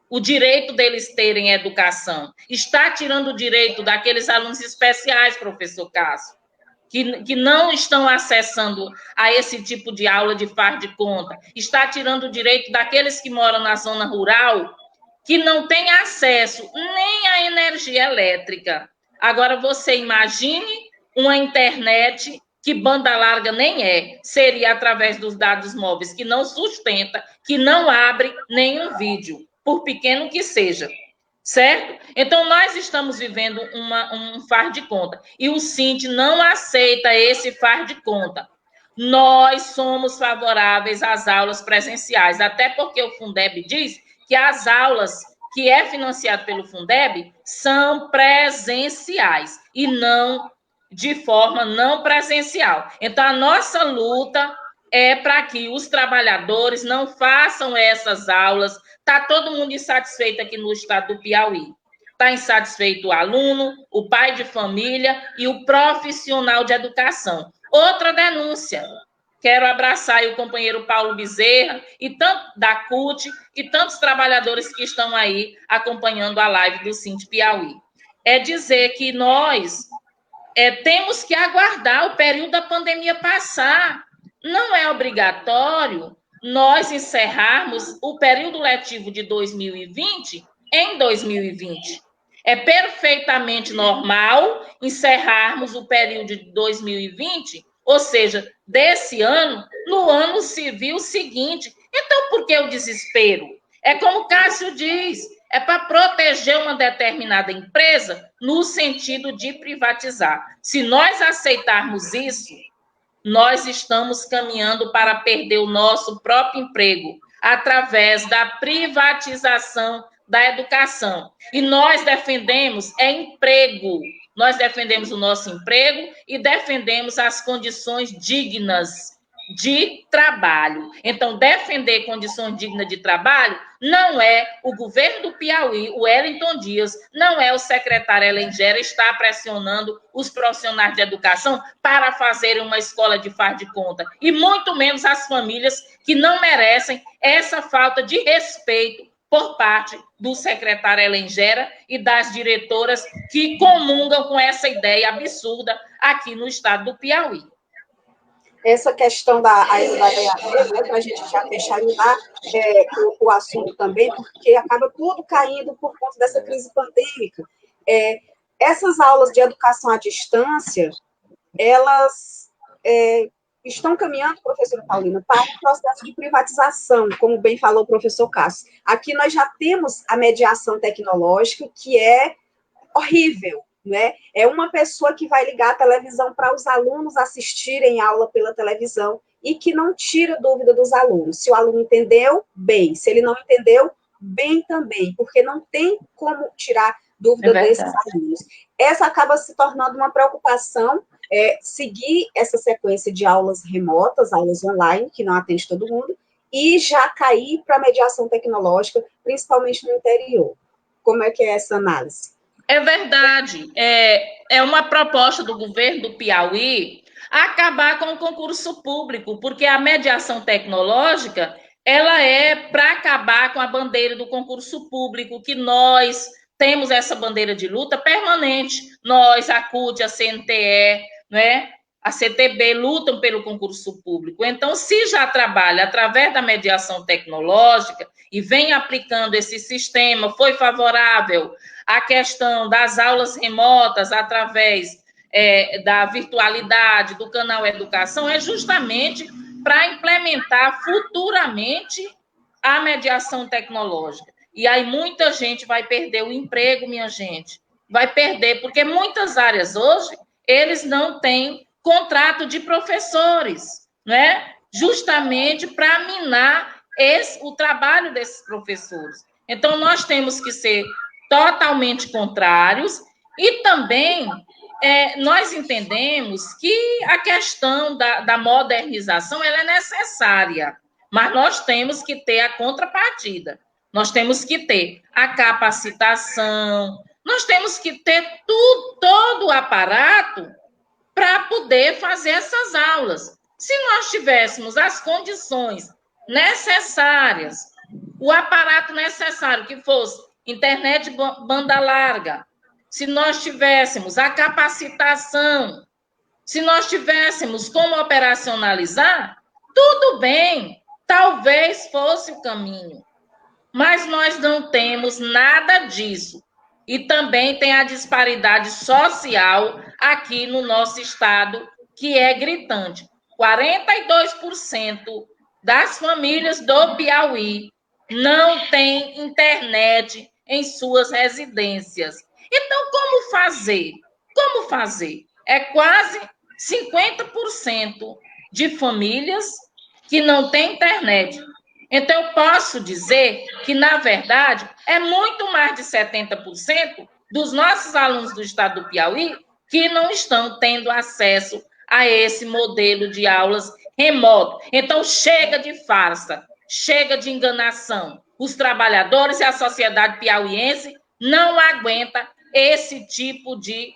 o direito deles terem educação. Está tirando o direito daqueles alunos especiais, professor Cássio, que não estão acessando a esse tipo de aula de faz de conta. Está tirando o direito daqueles que moram na zona rural, que não têm acesso nem à energia elétrica. Agora, você imagine uma internet que banda larga nem é, seria através dos dados móveis, que não sustenta, que não abre nenhum vídeo. por pequeno que seja, certo? Então, nós estamos vivendo um faz de conta, e o Sint não aceita esse faz de conta. Nós somos favoráveis às aulas presenciais, até porque o Fundeb diz que as aulas que é financiado pelo Fundeb são presenciais e não de forma não presencial. Então, a nossa luta é para que os trabalhadores não façam essas aulas. Está todo mundo insatisfeito aqui no estado do Piauí. Está insatisfeito o aluno, o pai de família e o profissional de educação. Outra denúncia. Quero abraçar aí o companheiro Paulo Bezerra, e tanto da CUT, e tantos trabalhadores que estão aí acompanhando a live do Sint Piauí. É dizer que nós temos que aguardar o período da pandemia passar. Não é obrigatório nós encerrarmos o período letivo de 2020 em 2020. É perfeitamente normal encerrarmos o período de 2020, ou seja, desse ano, no ano civil seguinte. Então, por que o desespero? É como o Cássio diz, é para proteger uma determinada empresa no sentido de privatizar. Se nós aceitarmos isso, nós estamos caminhando para perder o nosso próprio emprego através da privatização da educação. E nós defendemos emprego. Nós defendemos o nosso emprego e defendemos as condições dignas de trabalho. Então, defender condições dignas de trabalho não é o governo do Piauí, o Wellington Dias, não é o secretário Elengera está pressionando os profissionais de educação para fazerem uma escola de faz de conta, e muito menos as famílias que não merecem essa falta de respeito por parte do secretário Elengera e das diretoras que comungam com essa ideia absurda aqui no estado do Piauí. Essa questão da EAD, né, para a gente já deixar lá o assunto também, porque acaba tudo caindo por conta dessa crise pandêmica. Essas aulas de educação à distância, elas estão caminhando, professora Paulina, para um processo de privatização, como bem falou o professor Cássio. Aqui nós já temos a mediação tecnológica, que é horrível, né? É uma pessoa que vai ligar a televisão para os alunos assistirem aula pela televisão e que não tira dúvida dos alunos. Se o aluno entendeu, bem. Se ele não entendeu, bem também, porque não tem como tirar dúvida desses alunos. Essa acaba se tornando uma preocupação, seguir essa sequência de aulas remotas, aulas online, que não atende todo mundo, e já cair para a mediação tecnológica, principalmente no interior. Como é que é essa análise? É verdade. É uma proposta do governo do Piauí acabar com o concurso público, porque a mediação tecnológica ela é para acabar com a bandeira do concurso público, que nós temos essa bandeira de luta permanente. Nós, a CUT, a CNTE, né, a CTB, lutam pelo concurso público. Então, se já trabalha através da mediação tecnológica e vem aplicando esse sistema, foi favorável à questão das aulas remotas através da virtualidade, do canal Educação, é justamente para implementar futuramente a mediação tecnológica. E aí muita gente vai perder o emprego, minha gente. Vai perder, porque muitas áreas hoje, eles não têm contrato de professores, né? Justamente para minar o trabalho desses professores. Então, nós temos que ser totalmente contrários e também nós entendemos que a questão da modernização ela é necessária, mas nós temos que ter a contrapartida, nós temos que ter a capacitação, nós temos que ter todo o aparato para poder fazer essas aulas. Se nós tivéssemos as condições necessárias, o aparato necessário que fosse internet banda larga, se nós tivéssemos a capacitação, se nós tivéssemos como operacionalizar, tudo bem, talvez fosse o caminho. Mas nós não temos nada disso. E também tem a disparidade social aqui no nosso estado, que é gritante. 42% das famílias do Piauí não têm internet em suas residências. Então, como fazer? Como fazer? É quase 50% de famílias que não têm internet. Então, eu posso dizer que, na verdade, é muito mais de 70% dos nossos alunos do estado do Piauí que não estão tendo acesso a esse modelo de aulas remoto. Então, chega de farsa, chega de enganação. Os trabalhadores e a sociedade piauiense não aguenta esse tipo de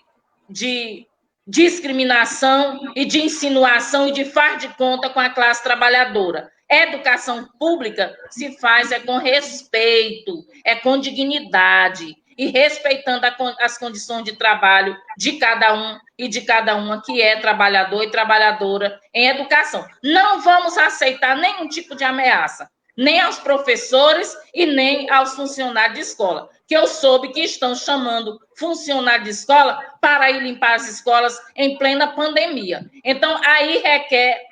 discriminação e de insinuação e de faz de conta com a classe trabalhadora. Educação pública se faz com respeito, com dignidade e respeitando as condições de trabalho de cada um e de cada uma que é trabalhador e trabalhadora em educação. Não vamos aceitar nenhum tipo de ameaça, nem aos professores e nem aos funcionários de escola, que eu soube que estão chamando funcionário de escola para ir limpar as escolas em plena pandemia. Então, aí requer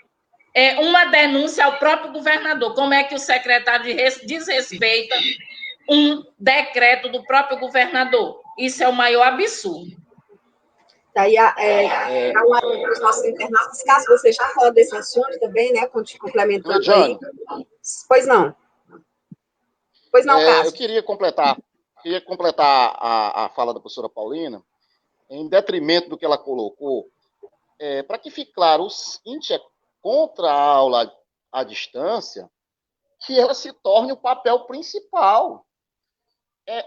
uma denúncia ao próprio governador. Como é que o secretário desrespeita um decreto do próprio governador? Isso é o maior absurdo. Daí, para os nossos internautas, caso você já falou desse assunto também, né, complementando aí. Pois não. Pois não, Cássio. Eu queria completar a fala da professora Paulina, em detrimento do que ela colocou, para que fique claro, o seguinte é contra a aula à distância, que ela se torne o papel principal.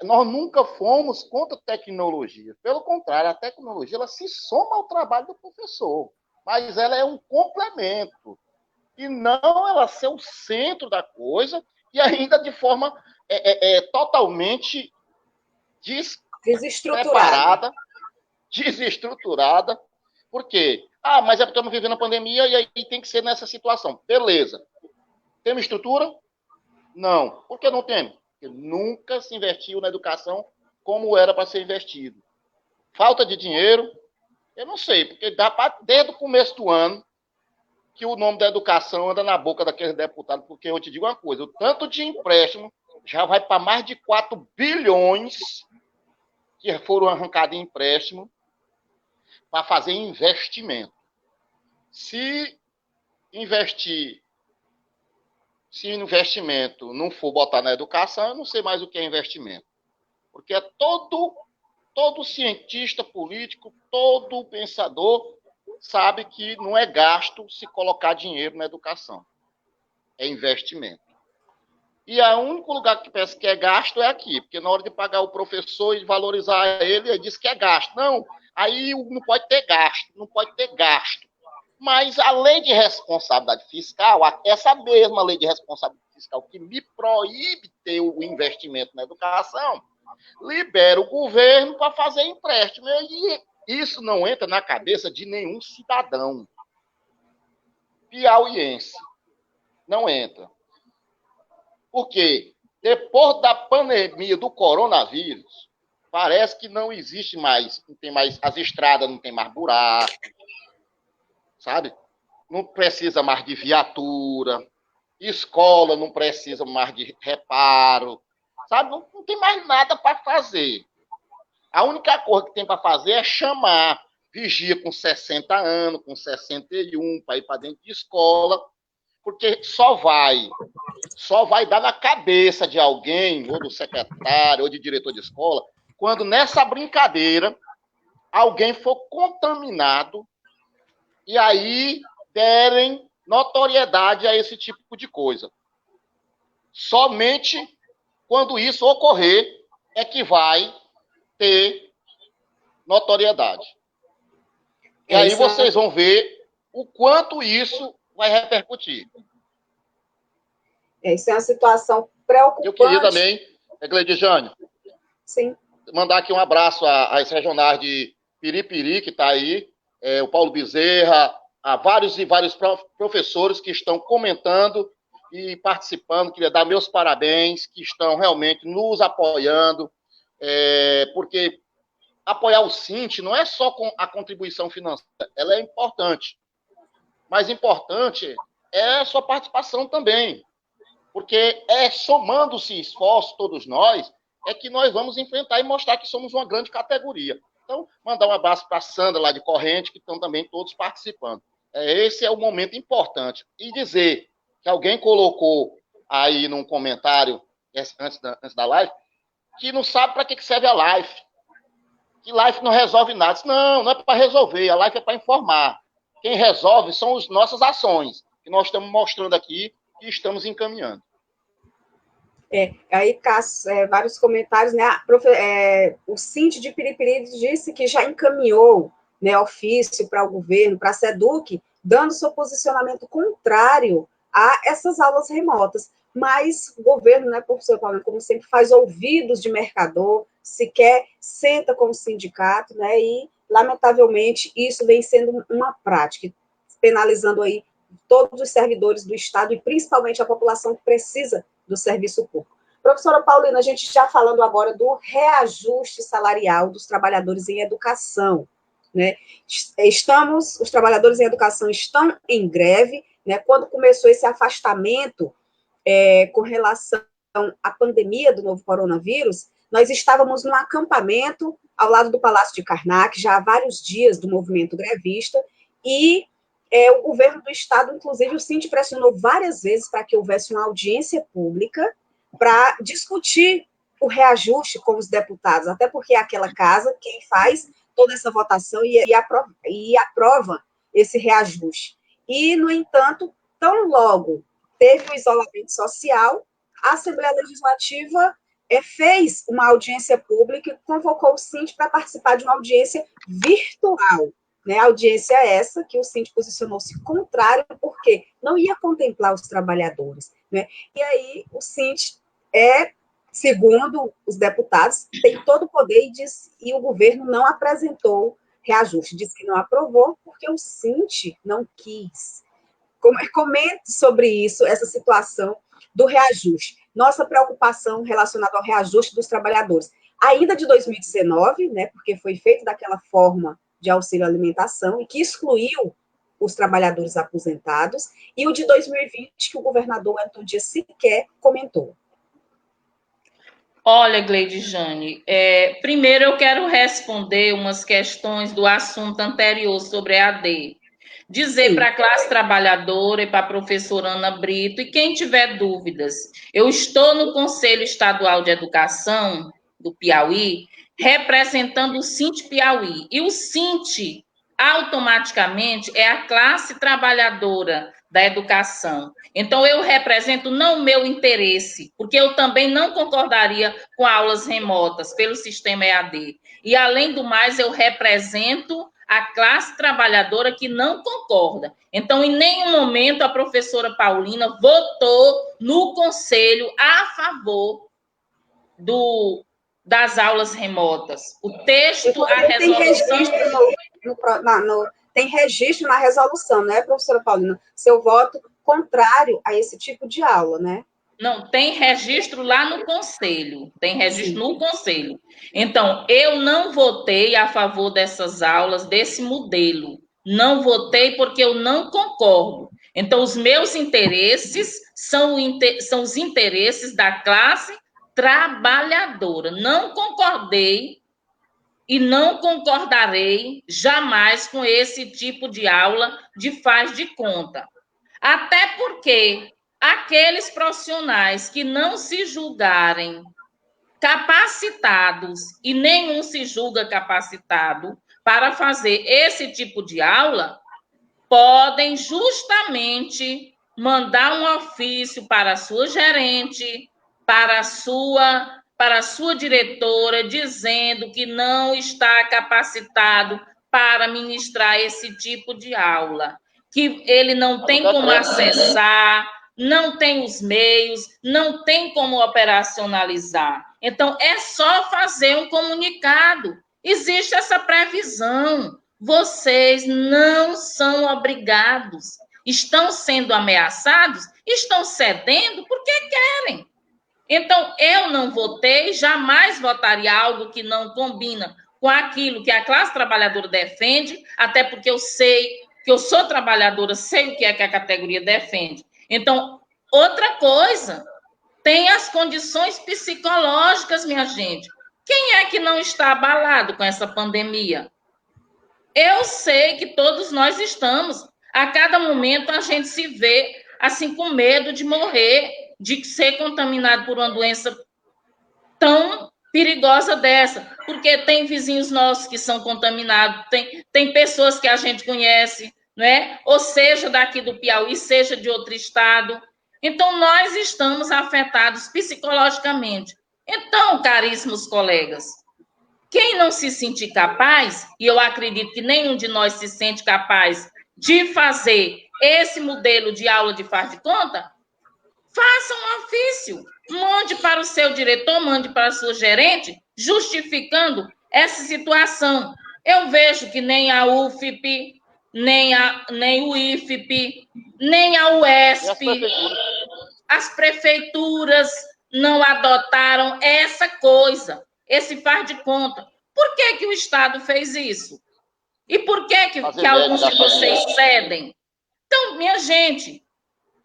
Nós nunca fomos contra a tecnologia. Pelo contrário, a tecnologia ela se soma ao trabalho do professor, mas ela é um complemento. E não ela ser o centro da coisa e ainda de forma totalmente desestruturada. Por quê? Mas é porque estamos vivendo a pandemia e aí tem que ser nessa situação. Beleza. Temos estrutura? Não. Por que não temos? Porque nunca se investiu na educação como era para ser investido. Falta de dinheiro? Eu não sei, porque desde o começo do ano que o nome da educação anda na boca daqueles deputados, porque eu te digo uma coisa, o tanto de empréstimo já vai para mais de 4 bilhões que foram arrancados em empréstimo para fazer investimento. Se investimento não for botar na educação, eu não sei mais o que é investimento. Porque todo cientista político, todo pensador sabe que não é gasto se colocar dinheiro na educação. É investimento. E o único lugar que pensa que é gasto é aqui, porque na hora de pagar o professor e valorizar ele diz que é gasto. Não, aí não pode ter gasto. Mas a lei de responsabilidade fiscal, essa mesma lei de responsabilidade fiscal que me proíbe ter o investimento na educação, libera o governo para fazer empréstimo. E isso não entra na cabeça de nenhum cidadão piauiense. Não entra. Por quê? Depois da pandemia do coronavírus, parece que não existe mais, não tem mais, as estradas não tem mais buraco, sabe? Não precisa mais de viatura, escola não precisa mais de reparo, sabe? Não tem mais nada para fazer. A única coisa que tem para fazer é chamar vigia com 60 anos, com 61, para ir para dentro de escola, porque só vai dar na cabeça de alguém, ou do secretário, ou de diretor de escola, quando nessa brincadeira alguém for contaminado e aí derem notoriedade a esse tipo de coisa. Somente quando isso ocorrer é que vai ter notoriedade. E aí vocês vão ver o quanto isso vai repercutir. Isso é uma situação preocupante. Eu queria também, Gleidjane, sim, mandar aqui um abraço às regionais de Piripiri, que está aí, o Paulo Bezerra, a vários e vários professores que estão comentando e participando. Queria dar meus parabéns, que estão realmente nos apoiando, porque apoiar o Sint não é só com a contribuição financeira, ela é importante. Mas importante é a sua participação também. Porque somando-se esforços, todos nós, é que nós vamos enfrentar e mostrar que somos uma grande categoria. Então, mandar um abraço para a Sandra, lá de Corrente, que estão também todos participando. Esse é o momento importante. E dizer que alguém colocou aí num comentário, antes da live, que não sabe para que serve a live. Que live não resolve nada. Não é para resolver, a live é para informar. Quem resolve são as nossas ações, que nós estamos mostrando aqui e estamos encaminhando. Aí, Cássio, vários comentários, né? O Cinti de Piripiri disse que já encaminhou, né, ofício para o governo, para a SEDUC, dando seu posicionamento contrário a essas aulas remotas. Mas o governo, né, professor Paulo, como sempre, faz ouvidos de mercador, sequer senta com o sindicato, né? E, lamentavelmente, isso vem sendo uma prática, penalizando aí todos os servidores do Estado e principalmente a população que precisa do serviço público. Professora Paulina, a gente já falando agora do reajuste salarial dos trabalhadores em educação, né? Os trabalhadores em educação estão em greve, né? Quando começou esse afastamento com relação à pandemia do novo coronavírus, nós estávamos num acampamento ao lado do Palácio de Karnak, já há vários dias do movimento grevista, e o governo do Estado, inclusive, o Cinti pressionou várias vezes para que houvesse uma audiência pública para discutir o reajuste com os deputados, até porque é aquela casa quem faz toda essa votação e aprova esse reajuste. E, no entanto, tão logo teve o isolamento social, a Assembleia Legislativa fez uma audiência pública e convocou o Cinti para participar de uma audiência virtual. Né, a audiência essa que o Cinti posicionou-se contrário, porque não ia contemplar os trabalhadores. Né? E aí o Cinti segundo os deputados, tem todo o poder e o governo não apresentou reajuste. Disse que não aprovou porque o Cinti não quis. Comente sobre isso, essa situação do reajuste. Nossa preocupação relacionada ao reajuste dos trabalhadores. Ainda de 2019, né, porque foi feito daquela forma de auxílio alimentação e que excluiu os trabalhadores aposentados, e o de 2020, que o governador Wellington Dias sequer comentou. Olha, Gleide Jane, primeiro eu quero responder umas questões do assunto anterior sobre EAD. Dizer para a classe trabalhadora e para a professora Ana Brito, e quem tiver dúvidas, eu estou no Conselho Estadual de Educação do Piauí, representando o Cinti Piauí. E o Cinti, automaticamente, é a classe trabalhadora da educação. Então, eu represento não o meu interesse, porque eu também não concordaria com aulas remotas pelo sistema EAD. E, além do mais, eu represento a classe trabalhadora que não concorda. Então, em nenhum momento a professora Paulina votou no conselho a favor das aulas remotas. O texto, a resolução... Tem registro na resolução, né, professora Paulina? Seu voto contrário a esse tipo de aula, né? Não, tem registro lá no conselho. Tem registro no conselho. Então, eu não votei a favor dessas aulas, desse modelo. Não votei porque eu não concordo. Então, os meus interesses são os interesses da classe trabalhadora. Não concordei e não concordarei jamais com esse tipo de aula de faz de conta. Até porque aqueles profissionais que não se julgarem capacitados, e nenhum se julga capacitado para fazer esse tipo de aula, podem justamente mandar um ofício para a sua gerente, para a sua diretora, dizendo que não está capacitado para ministrar esse tipo de aula, que ele não tem como acessar, não tem os meios, não tem como operacionalizar. Então, é só fazer um comunicado. Existe essa previsão. Vocês não são obrigados. Estão sendo ameaçados, estão cedendo porque querem. Então, eu não votei, jamais votaria algo que não combina com aquilo que a classe trabalhadora defende, até porque eu sei que eu sou trabalhadora, sei o que é que a categoria defende. Então, Outra coisa, tem as condições psicológicas, minha gente. Quem é que não está abalado com essa pandemia? Eu sei que todos nós estamos. A cada momento a gente se vê assim com medo de morrer, de ser contaminado por uma doença tão perigosa dessa, porque tem vizinhos nossos que são contaminados, tem pessoas que a gente conhece, não é? Ou seja, daqui do Piauí, seja de outro estado. Então, nós estamos afetados psicologicamente. Então, caríssimos colegas, quem não se sentir capaz, e eu acredito que nenhum de nós se sente capaz de fazer esse modelo de aula de faz de conta, faça um ofício, mande para o seu diretor, mande para o seu gerente, justificando essa situação. Eu vejo que nem a UFP, nem o IFP, nem a UESP, as prefeituras não adotaram essa coisa, esse faz de conta. Por que que o Estado fez isso? E por que alguns de vocês cedem? Então, minha gente,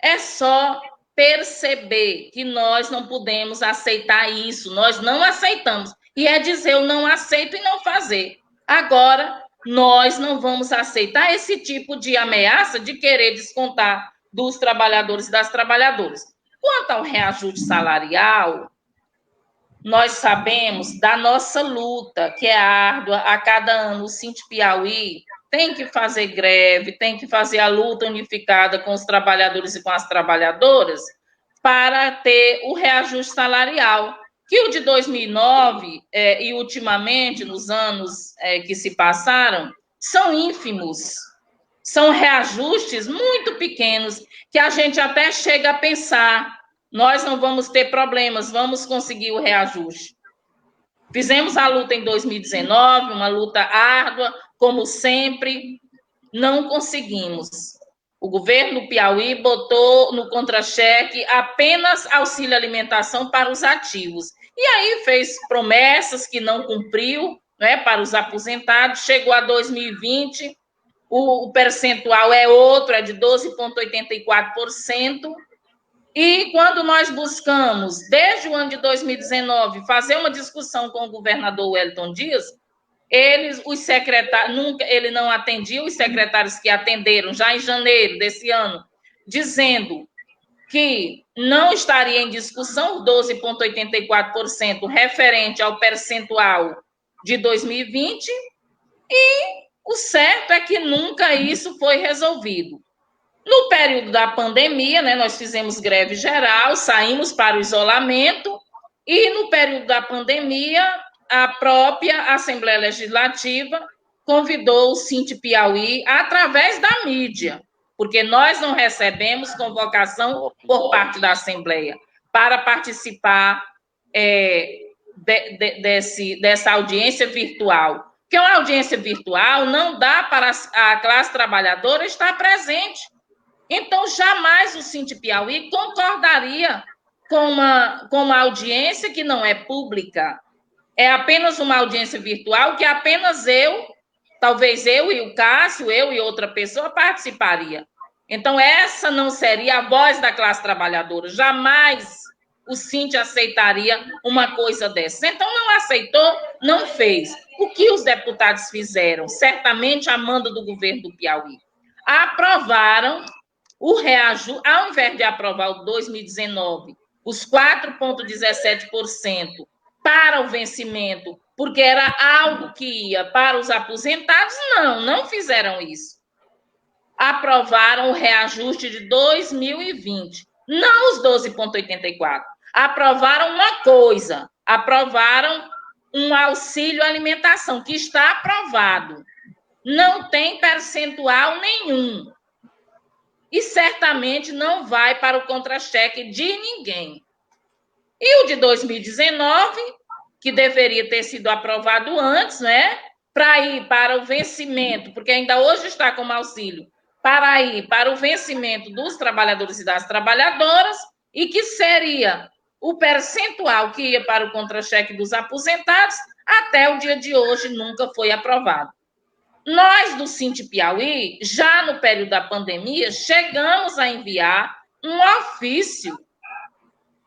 é só perceber que nós não podemos aceitar isso, nós não aceitamos. E é dizer, eu não aceito e não fazer. Agora, nós não vamos aceitar esse tipo de ameaça de querer descontar dos trabalhadores e das trabalhadoras. Quanto ao reajuste salarial, nós sabemos da nossa luta, que é árdua. A cada ano o Sint Piauí tem que fazer greve, tem que fazer a luta unificada com os trabalhadores e com as trabalhadoras para ter o reajuste salarial, que o de 2009 e ultimamente, nos anos que se passaram, são ínfimos, são reajustes muito pequenos, que a gente até chega a pensar, nós não vamos ter problemas, vamos conseguir o reajuste. Fizemos a luta em 2019, uma luta árdua, como sempre, não conseguimos. O governo do Piauí botou no contra-cheque apenas auxílio alimentação para os ativos. E aí fez promessas que não cumpriu, né, para os aposentados. Chegou a 2020, o percentual é outro, é de 12,84%. E quando nós buscamos, desde o ano de 2019, fazer uma discussão com o governador Wellington Dias, os secretários, ele não atendia, os secretários que atenderam já em janeiro desse ano, dizendo que não estaria em discussão o 12,84% referente ao percentual de 2020, e o certo é que nunca isso foi resolvido. No período da pandemia, né, nós fizemos greve geral, saímos para o isolamento, e no período da pandemia, a própria Assembleia Legislativa convidou o Sint Piauí através da mídia, porque nós não recebemos convocação por parte da Assembleia para participar dessa audiência virtual. Porque uma audiência virtual não dá para a classe trabalhadora estar presente. Então, jamais o Sint Piauí concordaria com uma audiência que não é pública. É apenas uma audiência virtual que apenas talvez eu e o Cássio, eu e outra pessoa participaria. Então, essa não seria a voz da classe trabalhadora. Jamais o Sint aceitaria uma coisa dessa. Então, não aceitou, não fez. O que os deputados fizeram? Certamente a mando do governo do Piauí. Aprovaram o reajuste, ao invés de aprovar o 2019, os 4,17%, para o vencimento, porque era algo que ia para os aposentados, não fizeram isso. Aprovaram o reajuste de 2020, não os 12,84%. Aprovaram uma coisa, aprovaram um auxílio alimentação, que está aprovado. Não tem percentual nenhum. E certamente não vai para o contra-cheque de ninguém. E o de 2019, que deveria ter sido aprovado antes, né, para ir para o vencimento, porque ainda hoje está como auxílio, para ir para o vencimento dos trabalhadores e das trabalhadoras, e que seria o percentual que ia para o contra-cheque dos aposentados, até o dia de hoje nunca foi aprovado. Nós, do Sint Piauí, já no período da pandemia, chegamos a enviar um ofício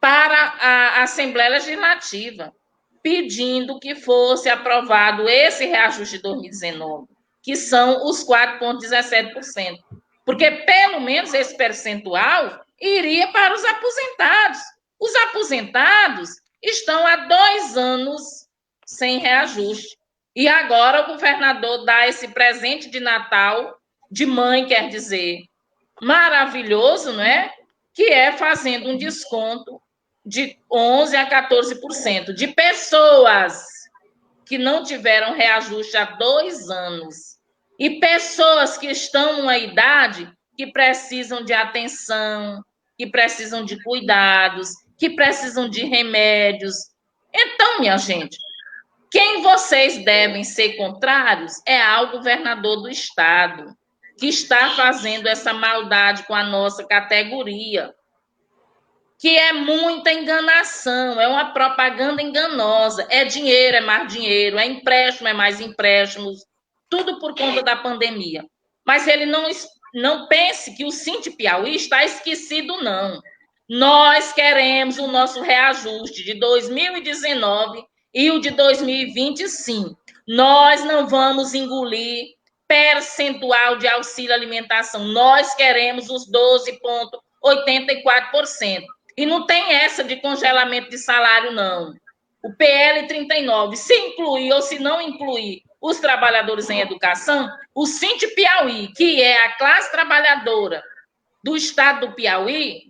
para a Assembleia Legislativa, pedindo que fosse aprovado esse reajuste de 2019, que são os 4,17%. Porque, pelo menos, esse percentual iria para os aposentados. Os aposentados estão há 2 anos sem reajuste. E agora o governador dá esse presente de Natal, de mãe, quer dizer, maravilhoso, não é? Que é fazendo um desconto de 11% a 14% de pessoas que não tiveram reajuste há 2 anos. E pessoas que estão numa idade que precisam de atenção, que precisam de cuidados, que precisam de remédios. Então, minha gente, quem vocês devem ser contrários é ao governador do estado, que está fazendo essa maldade com a nossa categoria, que é muita enganação, é uma propaganda enganosa, é dinheiro, é mais dinheiro, é empréstimo, é mais empréstimos, tudo por conta da pandemia. Mas ele não pense que o Sinte Piauí está esquecido, não. Nós queremos o nosso reajuste de 2019 e o de 2020, sim. Nós não vamos engolir percentual de auxílio alimentação. Nós queremos os 12,84%. E não tem essa de congelamento de salário, não. O PL 39, se incluir ou se não incluir os trabalhadores em educação, o Sinte Piauí, que é a classe trabalhadora do estado do Piauí,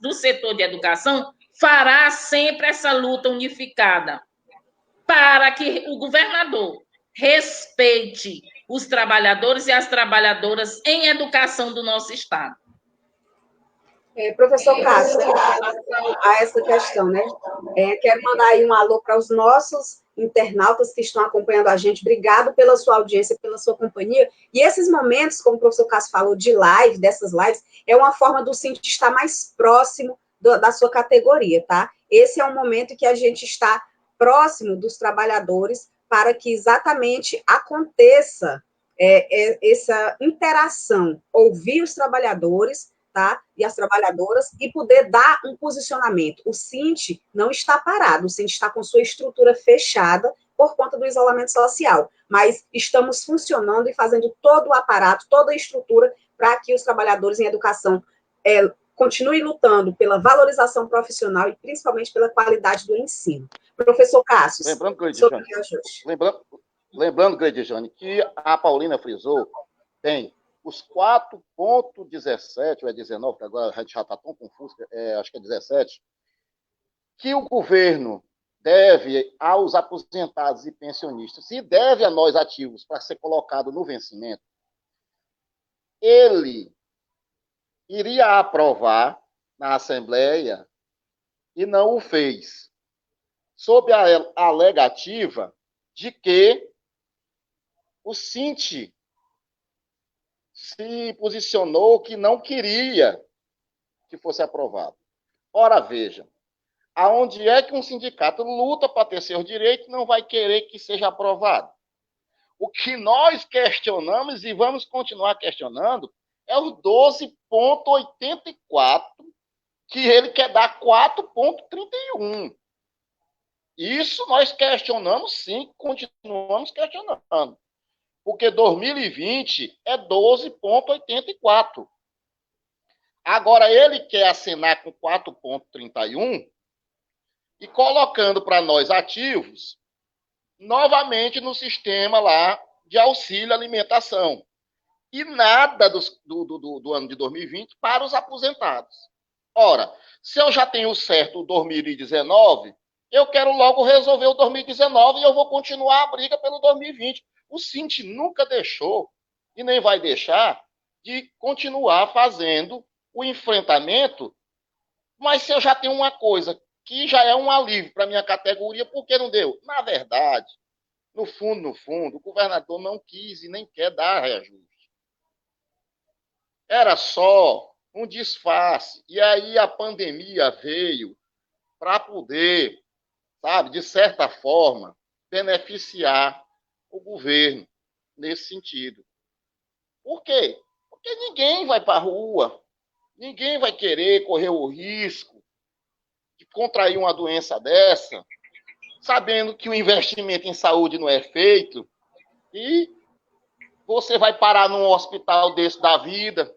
do setor de educação, fará sempre essa luta unificada para que o governador respeite os trabalhadores e as trabalhadoras em educação do nosso estado. Professor Cássio, em relação a essa questão, né? Quero mandar aí um alô para os nossos internautas que estão acompanhando a gente. Obrigado pela sua audiência, pela sua companhia. E esses momentos, como o professor Cássio falou, de live, dessas lives, é uma forma do Sinte estar mais próximo da sua categoria, tá? Esse é um momento que a gente está próximo dos trabalhadores para que exatamente aconteça essa interação, ouvir os trabalhadores, tá? E as trabalhadoras, e poder dar um posicionamento. O Sinte não está parado, o Sinte está com sua estrutura fechada por conta do isolamento social, mas estamos funcionando e fazendo todo o aparato, toda a estrutura para que os trabalhadores em educação continuem lutando pela valorização profissional e principalmente pela qualidade do ensino. Professor Cássio, lembrando, Gleidjane, que a Paulina frisou, tem os 4,17, ou é 19, que agora a gente já está tão confuso, acho que é 17, que o governo deve aos aposentados e pensionistas, e deve a nós ativos para ser colocado no vencimento, ele iria aprovar na Assembleia e não o fez, sob a alegativa de que o Sinte se posicionou que não queria que fosse aprovado. Ora, veja, aonde é que um sindicato luta para ter seus direitos e não vai querer que seja aprovado? O que nós questionamos e vamos continuar questionando é os 12,84, que ele quer dar 4,31. Isso nós questionamos, sim, continuamos questionando. Porque 2020 é 12,84. Agora, ele quer assinar com 4,31 e colocando para nós ativos, novamente no sistema lá de auxílio alimentação. E nada do ano de 2020 para os aposentados. Ora, se eu já tenho certo o 2019, eu quero logo resolver o 2019 e eu vou continuar a briga pelo 2020. O Sinte nunca deixou, e nem vai deixar, de continuar fazendo o enfrentamento, mas se eu já tenho uma coisa que já é um alívio para a minha categoria, por que não deu? Na verdade, no fundo, o governador não quis e nem quer dar reajuste. Era só um disfarce. E aí a pandemia veio para poder, sabe, de certa forma, beneficiar o governo nesse sentido. Por quê? Porque ninguém vai para a rua Ninguém vai querer correr o risco de contrair uma doença dessa, sabendo que o investimento em saúde não é feito, e você vai parar num hospital desse da vida.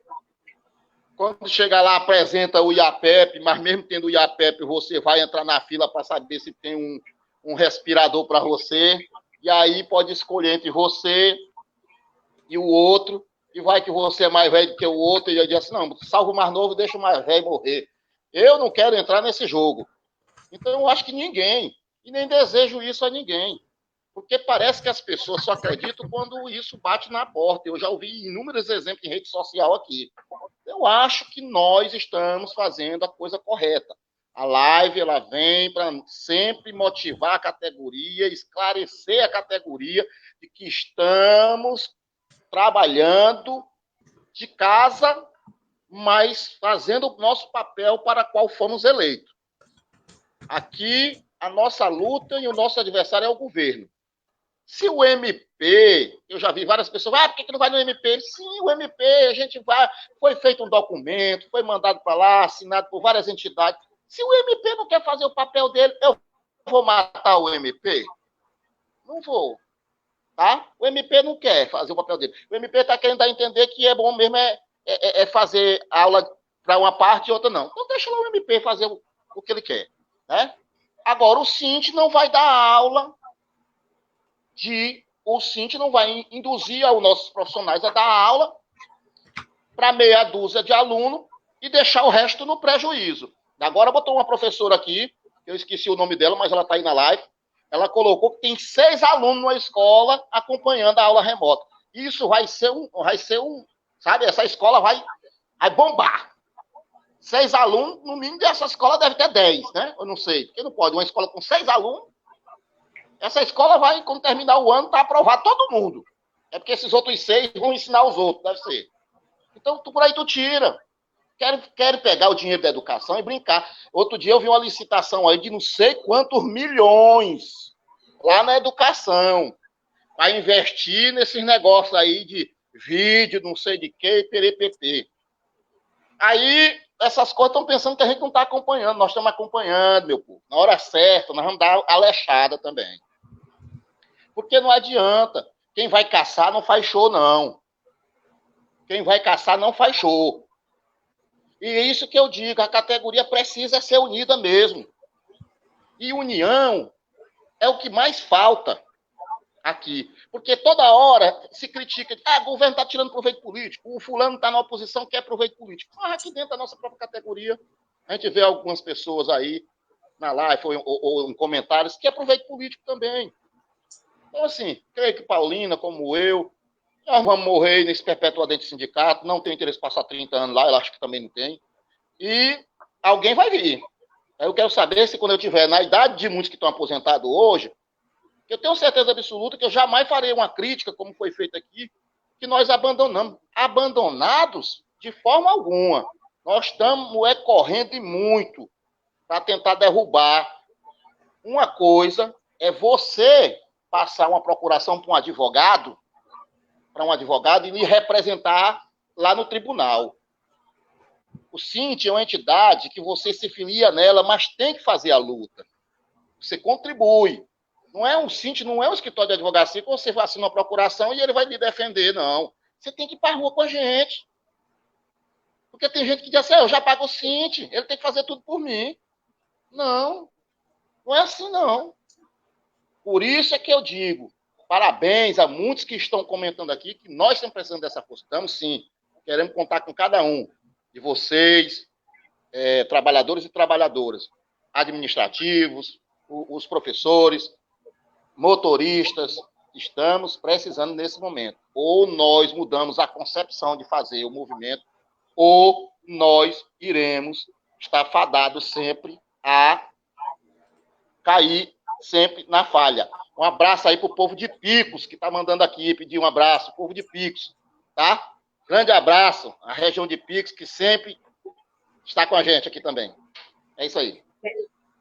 Quando chegar lá, apresenta o IAPEP, mas mesmo tendo o IAPEP, você vai entrar na fila para saber se tem um respirador para você, e aí pode escolher entre você e o outro, e vai que você é mais velho do que o outro, e eu digo assim, não, salva o mais novo, deixa o mais velho morrer. Eu não quero entrar nesse jogo. Então, eu acho que ninguém, e nem desejo isso a ninguém, porque parece que as pessoas só acreditam quando isso bate na porta. Eu já ouvi inúmeros exemplos em rede social aqui. Eu acho que nós estamos fazendo a coisa correta. A live, ela vem para sempre motivar a categoria, esclarecer a categoria de que estamos trabalhando de casa, mas fazendo o nosso papel para qual fomos eleitos. Aqui, a nossa luta e o nosso adversário é o governo. Se o MP, eu já vi várias pessoas, por que não vai no MP? Sim, o MP, a gente vai, foi feito um documento, foi mandado para lá, assinado por várias entidades. Se o MP não quer fazer o papel dele, eu vou matar o MP? Não vou. Tá? O MP não quer fazer o papel dele. O MP está querendo dar a entender que é bom mesmo fazer aula para uma parte e outra não. Então deixa lá o MP fazer o que ele quer. Né? Agora, o Sint não vai dar aula o Sint não vai induzir os nossos profissionais a dar aula para meia dúzia de alunos e deixar o resto no prejuízo. Agora botou uma professora aqui, eu esqueci o nome dela, mas ela está aí na live, ela colocou que tem 6 alunos na escola acompanhando a aula remota. Isso vai ser sabe, essa escola vai bombar. 6 alunos, no mínimo dessa escola deve ter 10, né? Eu não sei, porque não pode. Uma escola com 6 alunos, essa escola vai, quando terminar o ano, tá aprovado todo mundo. É porque esses outros 6 vão ensinar os outros, deve ser. Então, por aí tu tira. Quero pegar o dinheiro da educação e brincar. Outro dia eu vi uma licitação aí de não sei quantos milhões lá na educação para investir nesses negócios aí de vídeo, não sei de quê, PPP. Aí, essas coisas estão pensando que a gente não está acompanhando. Nós estamos acompanhando, meu povo. Na hora certa, nós vamos dar a lechada também. Porque não adianta. Quem vai caçar não faz show, não. Quem vai caçar não faz show. E é isso que eu digo, a categoria precisa ser unida mesmo. E união é o que mais falta aqui. Porque toda hora se critica, o governo está tirando proveito político, o fulano está na oposição, quer proveito político. Mas aqui dentro da nossa própria categoria, a gente vê algumas pessoas aí na live ou em comentários que é proveito político também. Então, assim, creio que Paulina, como eu, nós vamos morrer nesse perpetuadamente sindicato, não tenho interesse em passar 30 anos lá, eu acho que também não tem. E alguém vai vir. Eu quero saber se quando eu estiver na idade de muitos que estão aposentados hoje, eu tenho certeza absoluta que eu jamais farei uma crítica, como foi feito aqui, que nós abandonamos. Abandonados de forma alguma. Nós estamos correndo e muito para tentar derrubar. Uma coisa é você passar uma procuração para um advogado e lhe representar lá no tribunal. O Sint é uma entidade que você se filia nela, mas tem que fazer a luta. Você contribui. Não é um Sint, não é um escritório de advocacia que você assina uma procuração e ele vai lhe defender, não. Você tem que ir para a rua com a gente. Porque tem gente que diz assim, eu já pago o Sint, ele tem que fazer tudo por mim. Não, não é assim, não. Por isso é que eu digo, parabéns a muitos que estão comentando aqui, que nós estamos precisando dessa força. Estamos, sim. Queremos contar com cada um de vocês, trabalhadores e trabalhadoras, administrativos, os professores, motoristas. Estamos precisando nesse momento. Ou nós mudamos a concepção de fazer o movimento, ou nós iremos estar fadados sempre a cair sempre na falha. Um abraço aí para o povo de Picos, que está mandando aqui, pedir um abraço, povo de Picos, tá? Grande abraço à região de Picos, que sempre está com a gente aqui também. É isso aí.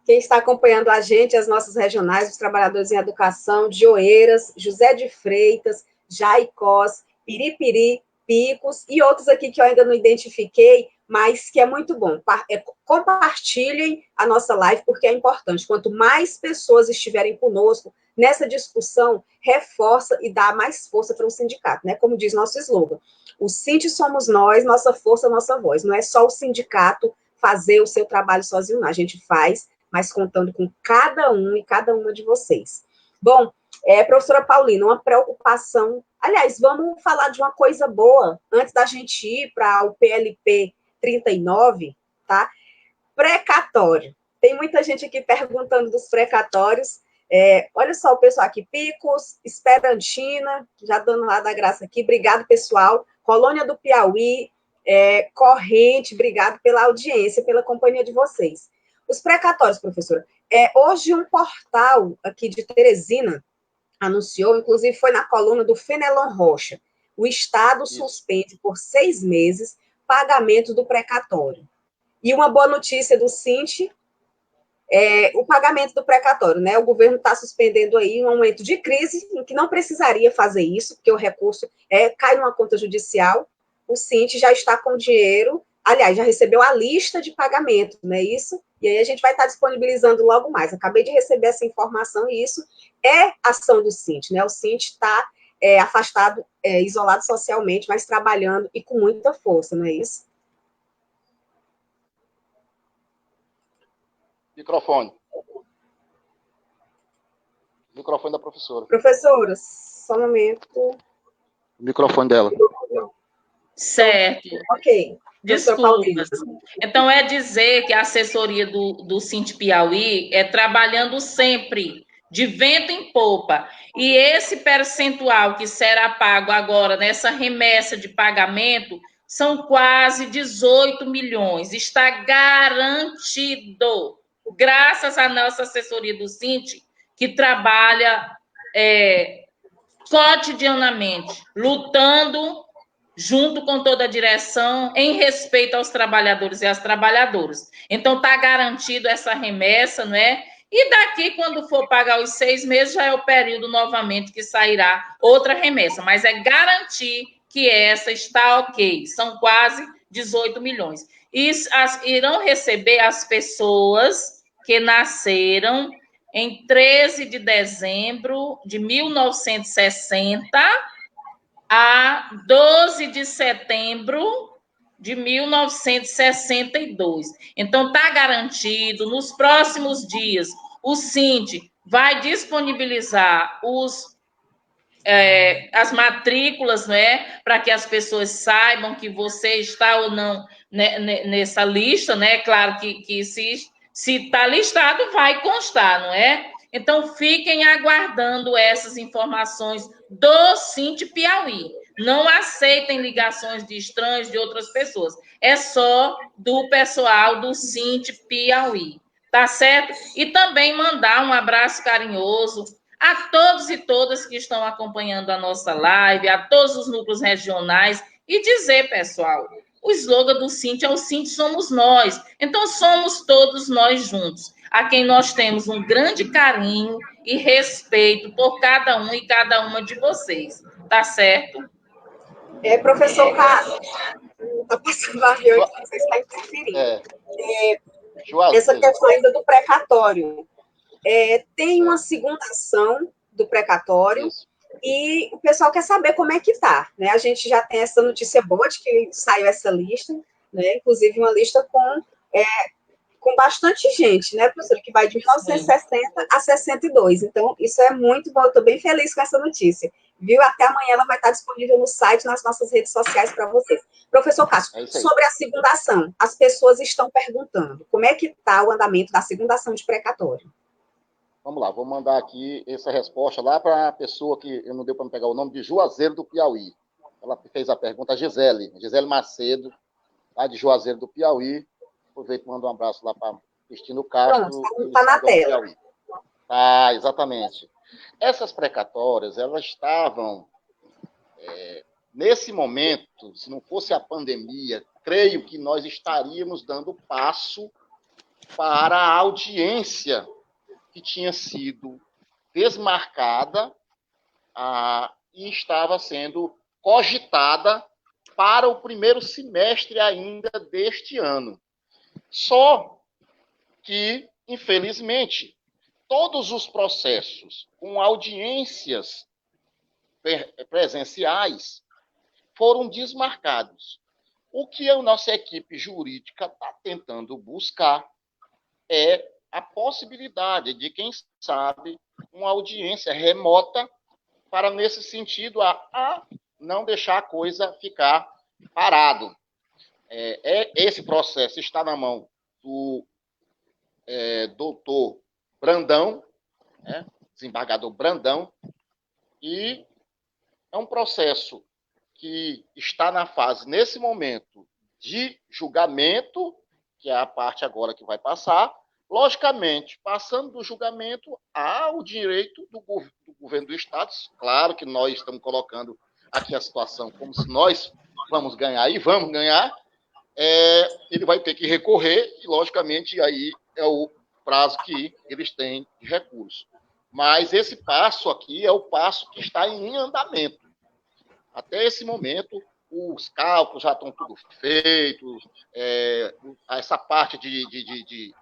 Quem está acompanhando a gente, as nossas regionais, os trabalhadores em educação, de Oeiras, José de Freitas, Jaicós, Piripiri, Picos e outros aqui que eu ainda não identifiquei, mas que é muito bom. Compartilhem a nossa live, porque é importante. Quanto mais pessoas estiverem conosco nessa discussão, reforça e dá mais força para o sindicato, né? Como diz nosso slogan. O Sinti somos nós, nossa força, nossa voz. Não é só o sindicato fazer o seu trabalho sozinho, não. A gente faz, mas contando com cada um e cada uma de vocês. Bom, professora Paulina, uma preocupação. Aliás, vamos falar de uma coisa boa antes da gente ir para o PLP 39, tá? Precatório. Tem muita gente aqui perguntando dos precatórios. Olha só o pessoal aqui, Picos, Esperantina, já dando lá da graça aqui. Obrigado, pessoal. Colônia do Piauí, Corrente, obrigado pela audiência, pela companhia de vocês. Os precatórios, professora. Hoje um portal aqui de Teresina anunciou, inclusive foi na coluna do Fenelon Rocha, o Estado suspende por 6 meses pagamento do precatório. E uma boa notícia do Sinti, o pagamento do precatório, né? O governo está suspendendo aí um momento de crise em que não precisaria fazer isso, porque o recurso cai numa conta judicial, o Sinti já está com dinheiro, aliás, já recebeu a lista de pagamento, não é isso? E aí a gente vai estar disponibilizando logo mais. Acabei de receber essa informação e isso é ação do Sinti, né? O Sinti está afastado, isolado socialmente, mas trabalhando e com muita força, não é isso? Microfone. Microfone da professora. Professora, só um momento. O microfone dela. Certo. Ok. Desculpas. Então, é dizer que a assessoria do Sinti Piauí é trabalhando sempre, de vento em popa. E esse percentual que será pago agora nessa remessa de pagamento são quase 18 milhões. Está garantido, graças à nossa assessoria do Sinti, que trabalha cotidianamente, lutando junto com toda a direção, em respeito aos trabalhadores e às trabalhadoras. Então, está garantido essa remessa, não é? E daqui, quando for pagar os 6 meses, já é o período novamente que sairá outra remessa. Mas é garantir que essa está ok. São quase 18 milhões. E irão receber as pessoas que nasceram em 13 de dezembro de 1960 a 12 de setembro de 1962. Então, está garantido, nos próximos dias, o Sinti vai disponibilizar as matrículas, não é? Para que as pessoas saibam que você está ou não nessa lista, né? Claro que se está listado, vai constar, não é? Então, fiquem aguardando essas informações do Sinti Piauí. Não aceitem ligações de estranhos, de outras pessoas. É só do pessoal do Sinti Piauí, tá certo? E também mandar um abraço carinhoso a todos e todas que estão acompanhando a nossa live, a todos os núcleos regionais, e dizer, pessoal, o slogan do Sinti é o Sinti somos nós. Então, somos todos nós juntos, a quem nós temos um grande carinho e respeito por cada um e cada uma de vocês. Tá certo? Professor Carlos, está passando avião aqui, não sei se está interferindo. Essa questão ainda do precatório. Tem uma segunda ação do precatório. Isso. E o pessoal quer saber como é que está, né? A gente já tem essa notícia boa de que saiu essa lista, né? Inclusive uma lista com bastante gente, né, professora, que vai de 1960 a 62. Então, isso é muito bom, eu estou bem feliz com essa notícia, viu? Até amanhã ela vai estar disponível no site, nas nossas redes sociais para vocês. Professor Cássio, sobre a segunda ação, as pessoas estão perguntando, como é que está o andamento da segunda ação de precatório? Vamos lá, vou mandar aqui essa resposta lá para a pessoa que eu não deu para me pegar o nome, de Juazeiro do Piauí. Ela fez a pergunta, a Gisele Macedo, lá de Juazeiro do Piauí. Aproveito e mando um abraço lá para Cristino Castro. Está na tela. Tá, exatamente. Essas precatórias, elas estavam, nesse momento, se não fosse a pandemia, creio que nós estaríamos dando passo para a audiência que tinha sido desmarcada e estava sendo cogitada para o primeiro semestre ainda deste ano. Só que, infelizmente, todos os processos com audiências presenciais foram desmarcados. O que a nossa equipe jurídica está tentando buscar é a possibilidade de, quem sabe, uma audiência remota para, nesse sentido, a não deixar a coisa ficar parado. Esse processo está na mão do doutor Brandão, desembargador Brandão, e é um processo que está na fase, nesse momento, de julgamento, que é a parte agora que vai passar. Logicamente, passando do julgamento, há o direito do governo do Estado. Claro que nós estamos colocando aqui a situação como se nós vamos ganhar, e vamos ganhar. Ele vai ter que recorrer, e, logicamente, aí é o prazo que eles têm de recurso. Mas esse passo aqui é o passo que está em andamento. Até esse momento, os cálculos já estão tudo feitos, essa parte de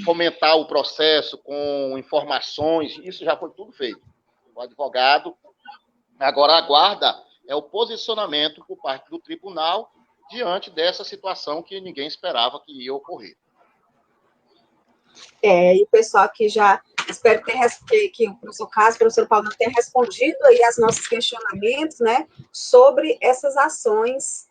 fomentar o processo com informações, isso já foi tudo feito. O advogado agora aguarda o posicionamento por parte do tribunal diante dessa situação que ninguém esperava que ia ocorrer. E o pessoal aqui já, espero que o professor Cássio, o professor Paulo, tenha respondido aí aos nossos questionamentos, né, sobre essas ações,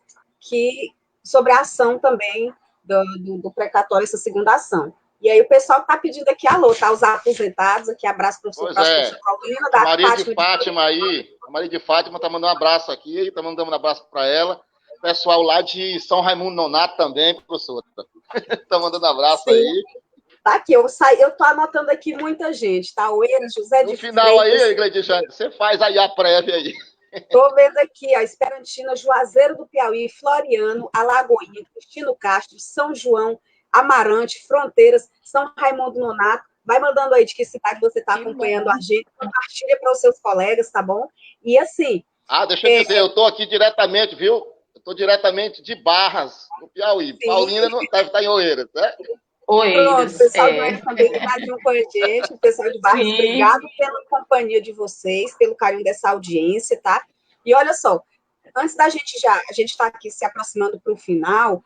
sobre a ação também do precatório, essa segunda ação. E aí o pessoal está pedindo aqui alô, tá? Os aposentados, aqui, abraço para o professor Paulino, da Maria de Fátima aí, a Maria de Fátima está mandando um abraço aqui, está mandando um abraço para ela. Pessoal lá de São Raimundo Nonato também, professora. Está mandando um abraço. Sim. Aí. Tá aqui, eu estou anotando aqui muita gente, tá? Oeiras, José de Freitas. No final aí, Gleidijane, você faz aí a prévia aí. Estou vendo aqui, ó, Esperantina, Juazeiro do Piauí, Floriano, Alagoinha, Cristino Castro, São João, Amarante, Fronteiras, São Raimundo Nonato. Vai mandando aí de que cidade você está acompanhando a gente, compartilha para os seus colegas, tá bom? E assim... deixa eu dizer, eu estou aqui diretamente, viu? Eu estou diretamente de Barras, no Piauí. Sim. Paulina não deve estar em Oeiras, né? Pronto, o pessoal de Oeiras também está junto com a gente, o pessoal de Barras, obrigado pela companhia de vocês, pelo carinho dessa audiência, tá? E olha só, antes da gente a gente está aqui se aproximando para o final,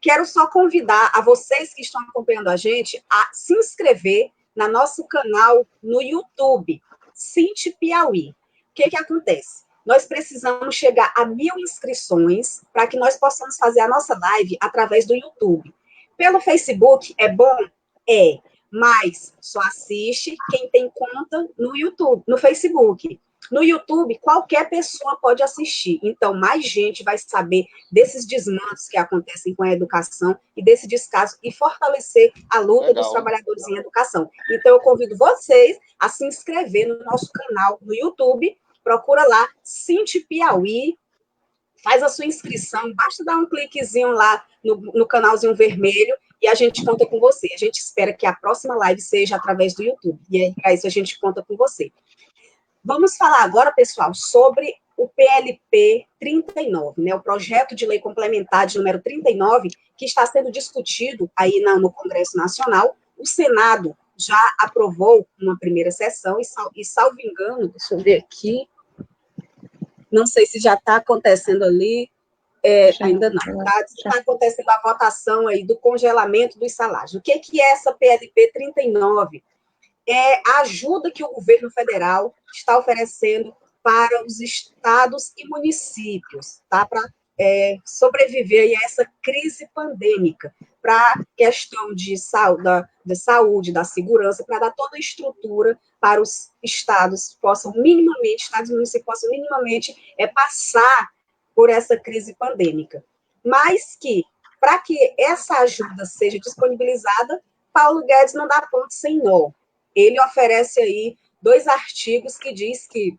quero só convidar a vocês que estão acompanhando a gente a se inscrever no nosso canal no YouTube, Cinti Piauí. O que acontece? Nós precisamos chegar a 1.000 inscrições para que nós possamos fazer a nossa live através do YouTube. Pelo Facebook é bom? Mas só assiste quem tem conta no YouTube, no Facebook. No YouTube, qualquer pessoa pode assistir. Então, mais gente vai saber desses desmandos que acontecem com a educação e desse descaso e fortalecer a luta dos trabalhadores em educação. Então, eu convido vocês a se inscrever no nosso canal no YouTube. Procura lá, Cinti Piauí, faz a sua inscrição, basta dar um cliquezinho lá no canalzinho vermelho e a gente conta com você. A gente espera que a próxima live seja através do YouTube. E aí, para isso, a gente conta com você. Vamos falar agora, pessoal, sobre o PLP 39, né, o projeto de lei complementar de número 39, que está sendo discutido aí no Congresso Nacional. O Senado já aprovou uma primeira sessão e salvo engano, deixa eu ver aqui, não sei se já está acontecendo ali, ainda não, está acontecendo a votação aí do congelamento dos salários. O que é essa PLP 39? É a ajuda que o governo federal está oferecendo para os estados e municípios, tá? Para sobreviver a essa crise pandêmica, para a questão de saúde, da segurança, para dar toda a estrutura para os estados estados e municípios possam minimamente passar por essa crise pandêmica. Mas que, para que essa ajuda seja disponibilizada, Paulo Guedes não dá ponto sem nó. Ele oferece aí 2 artigos que diz que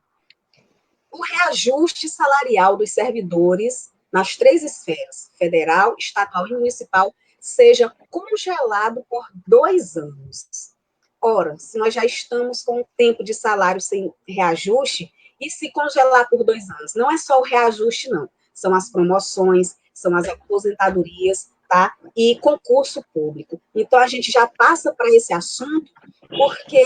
o reajuste salarial dos servidores nas 3 esferas, federal, estadual e municipal, seja congelado por 2 anos. Ora, se nós já estamos com o tempo de salário sem reajuste, e se congelar por 2 anos. Não é só o reajuste, não. São as promoções, são as aposentadorias, tá? E concurso público. Então, a gente já passa para esse assunto, porque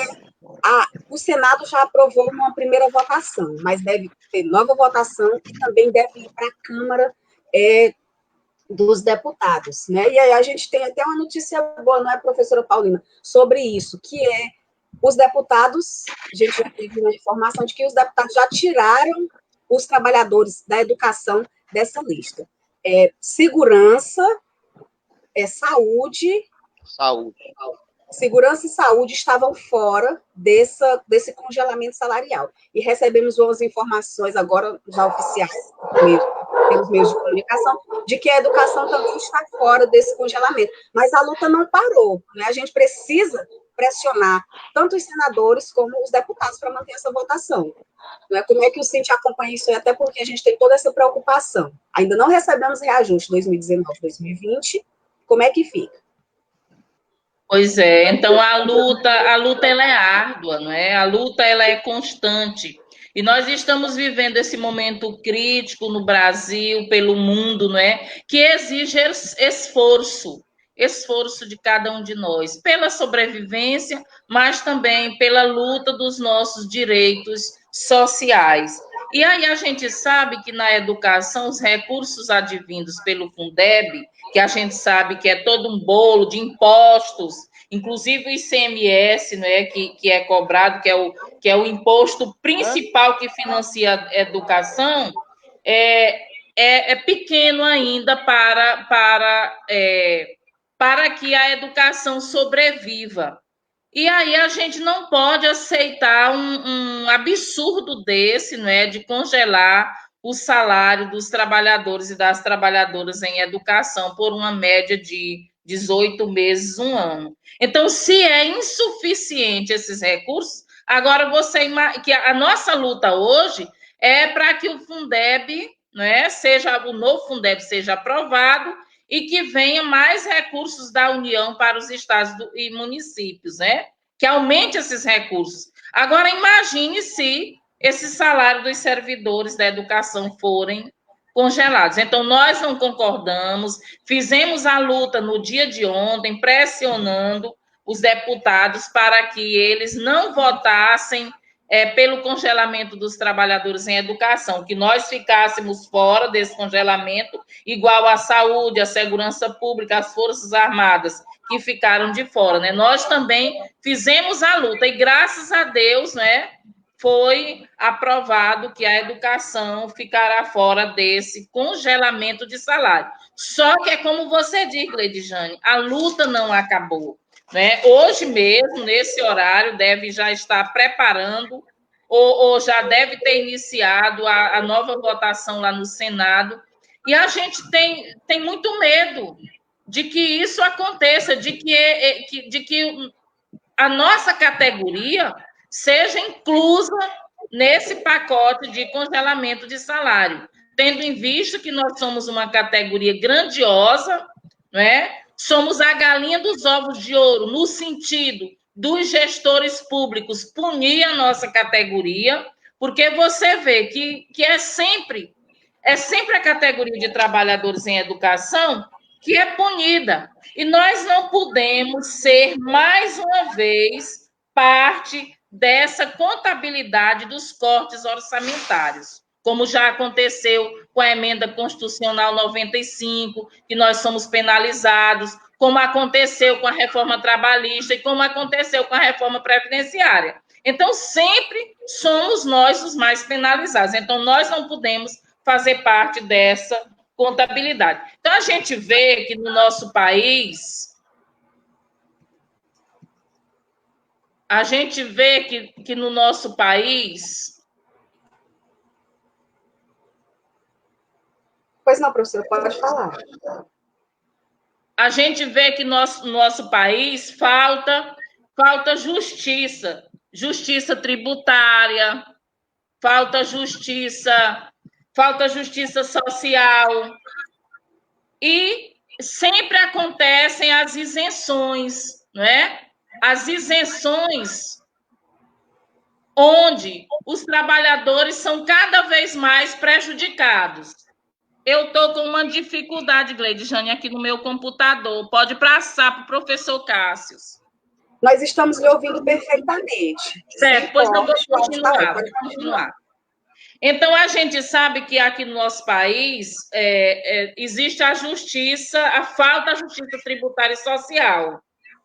o Senado já aprovou uma primeira votação, mas deve ter nova votação e também deve ir para a Câmara dos Deputados, né? E aí a gente tem até uma notícia boa, não é, professora Paulina, sobre isso, que é os deputados, a gente já teve uma informação de que os deputados já tiraram os trabalhadores da educação dessa lista. Segurança, saúde. Segurança e saúde estavam fora desse congelamento salarial. E recebemos umas informações agora já oficiais, pelos meios de comunicação, de que a educação também está fora desse congelamento. Mas a luta não parou, né? A gente precisa pressionar tanto os senadores como os deputados para manter essa votação. Não é? Como é que o Cinti acompanha isso aí? Até porque a gente tem toda essa preocupação. Ainda não recebemos reajuste 2019, 2020. Como é que fica? Pois é, então a luta ela é árdua, não é? A luta ela é constante. E nós estamos vivendo esse momento crítico no Brasil, pelo mundo, não é? Que exige esforço de cada um de nós, pela sobrevivência, mas também pela luta dos nossos direitos sociais. E aí a gente sabe que na educação os recursos advindos pelo Fundeb, que a gente sabe que é todo um bolo de impostos, inclusive o ICMS, né, que é cobrado, que é o imposto principal que financia a educação, é pequeno ainda para que a educação sobreviva. E aí a gente não pode aceitar um absurdo desse, não é, de congelar o salário dos trabalhadores e das trabalhadoras em educação por uma média de 18 meses, 1 ano. Então, se é insuficiente esses recursos, agora que a nossa luta hoje é para que o Fundeb, né, o novo Fundeb seja aprovado e que venha mais recursos da União para os estados e municípios, né? Que aumente esses recursos. Agora, imagine se esse salário dos servidores da educação forem congelados. Então, nós não concordamos, fizemos a luta no dia de ontem, pressionando os deputados para que eles não votassem pelo congelamento dos trabalhadores em educação, que nós ficássemos fora desse congelamento, igual a saúde, a segurança pública, as Forças Armadas, que ficaram de fora, né? Nós também fizemos a luta e, graças a Deus, né, foi aprovado que a educação ficará fora desse congelamento de salário. Só que é como você diz, Cleidjane, a luta não acabou, né? Hoje mesmo, nesse horário, deve já estar preparando ou já deve ter iniciado a nova votação lá no Senado. E a gente tem muito medo de que isso aconteça, de que a nossa categoria seja inclusa nesse pacote de congelamento de salário, tendo em vista que nós somos uma categoria grandiosa, não é? Somos a galinha dos ovos de ouro, no sentido dos gestores públicos punir a nossa categoria, porque você vê que é sempre a categoria de trabalhadores em educação que é punida. E nós não podemos ser, mais uma vez, parte dessa contabilidade dos cortes orçamentários, como já aconteceu com a emenda constitucional 95, que nós somos penalizados, como aconteceu com a reforma trabalhista e como aconteceu com a reforma previdenciária. Então, sempre somos nós os mais penalizados. Então, nós não podemos fazer parte dessa contabilidade. Então, a gente vê que no nosso país, Pois não, professora, pode falar. A gente vê que no nosso país falta justiça tributária, falta justiça social, e sempre acontecem as isenções, não é? As isenções onde os trabalhadores são cada vez mais prejudicados. Eu estou com uma dificuldade, Gleidjane, aqui no meu computador. Pode passar para o professor Cássio. Nós estamos lhe ouvindo perfeitamente. Certo, pois eu vou continuar. Então, a gente sabe que aqui no nosso país existe a justiça, a falta da justiça tributária e social,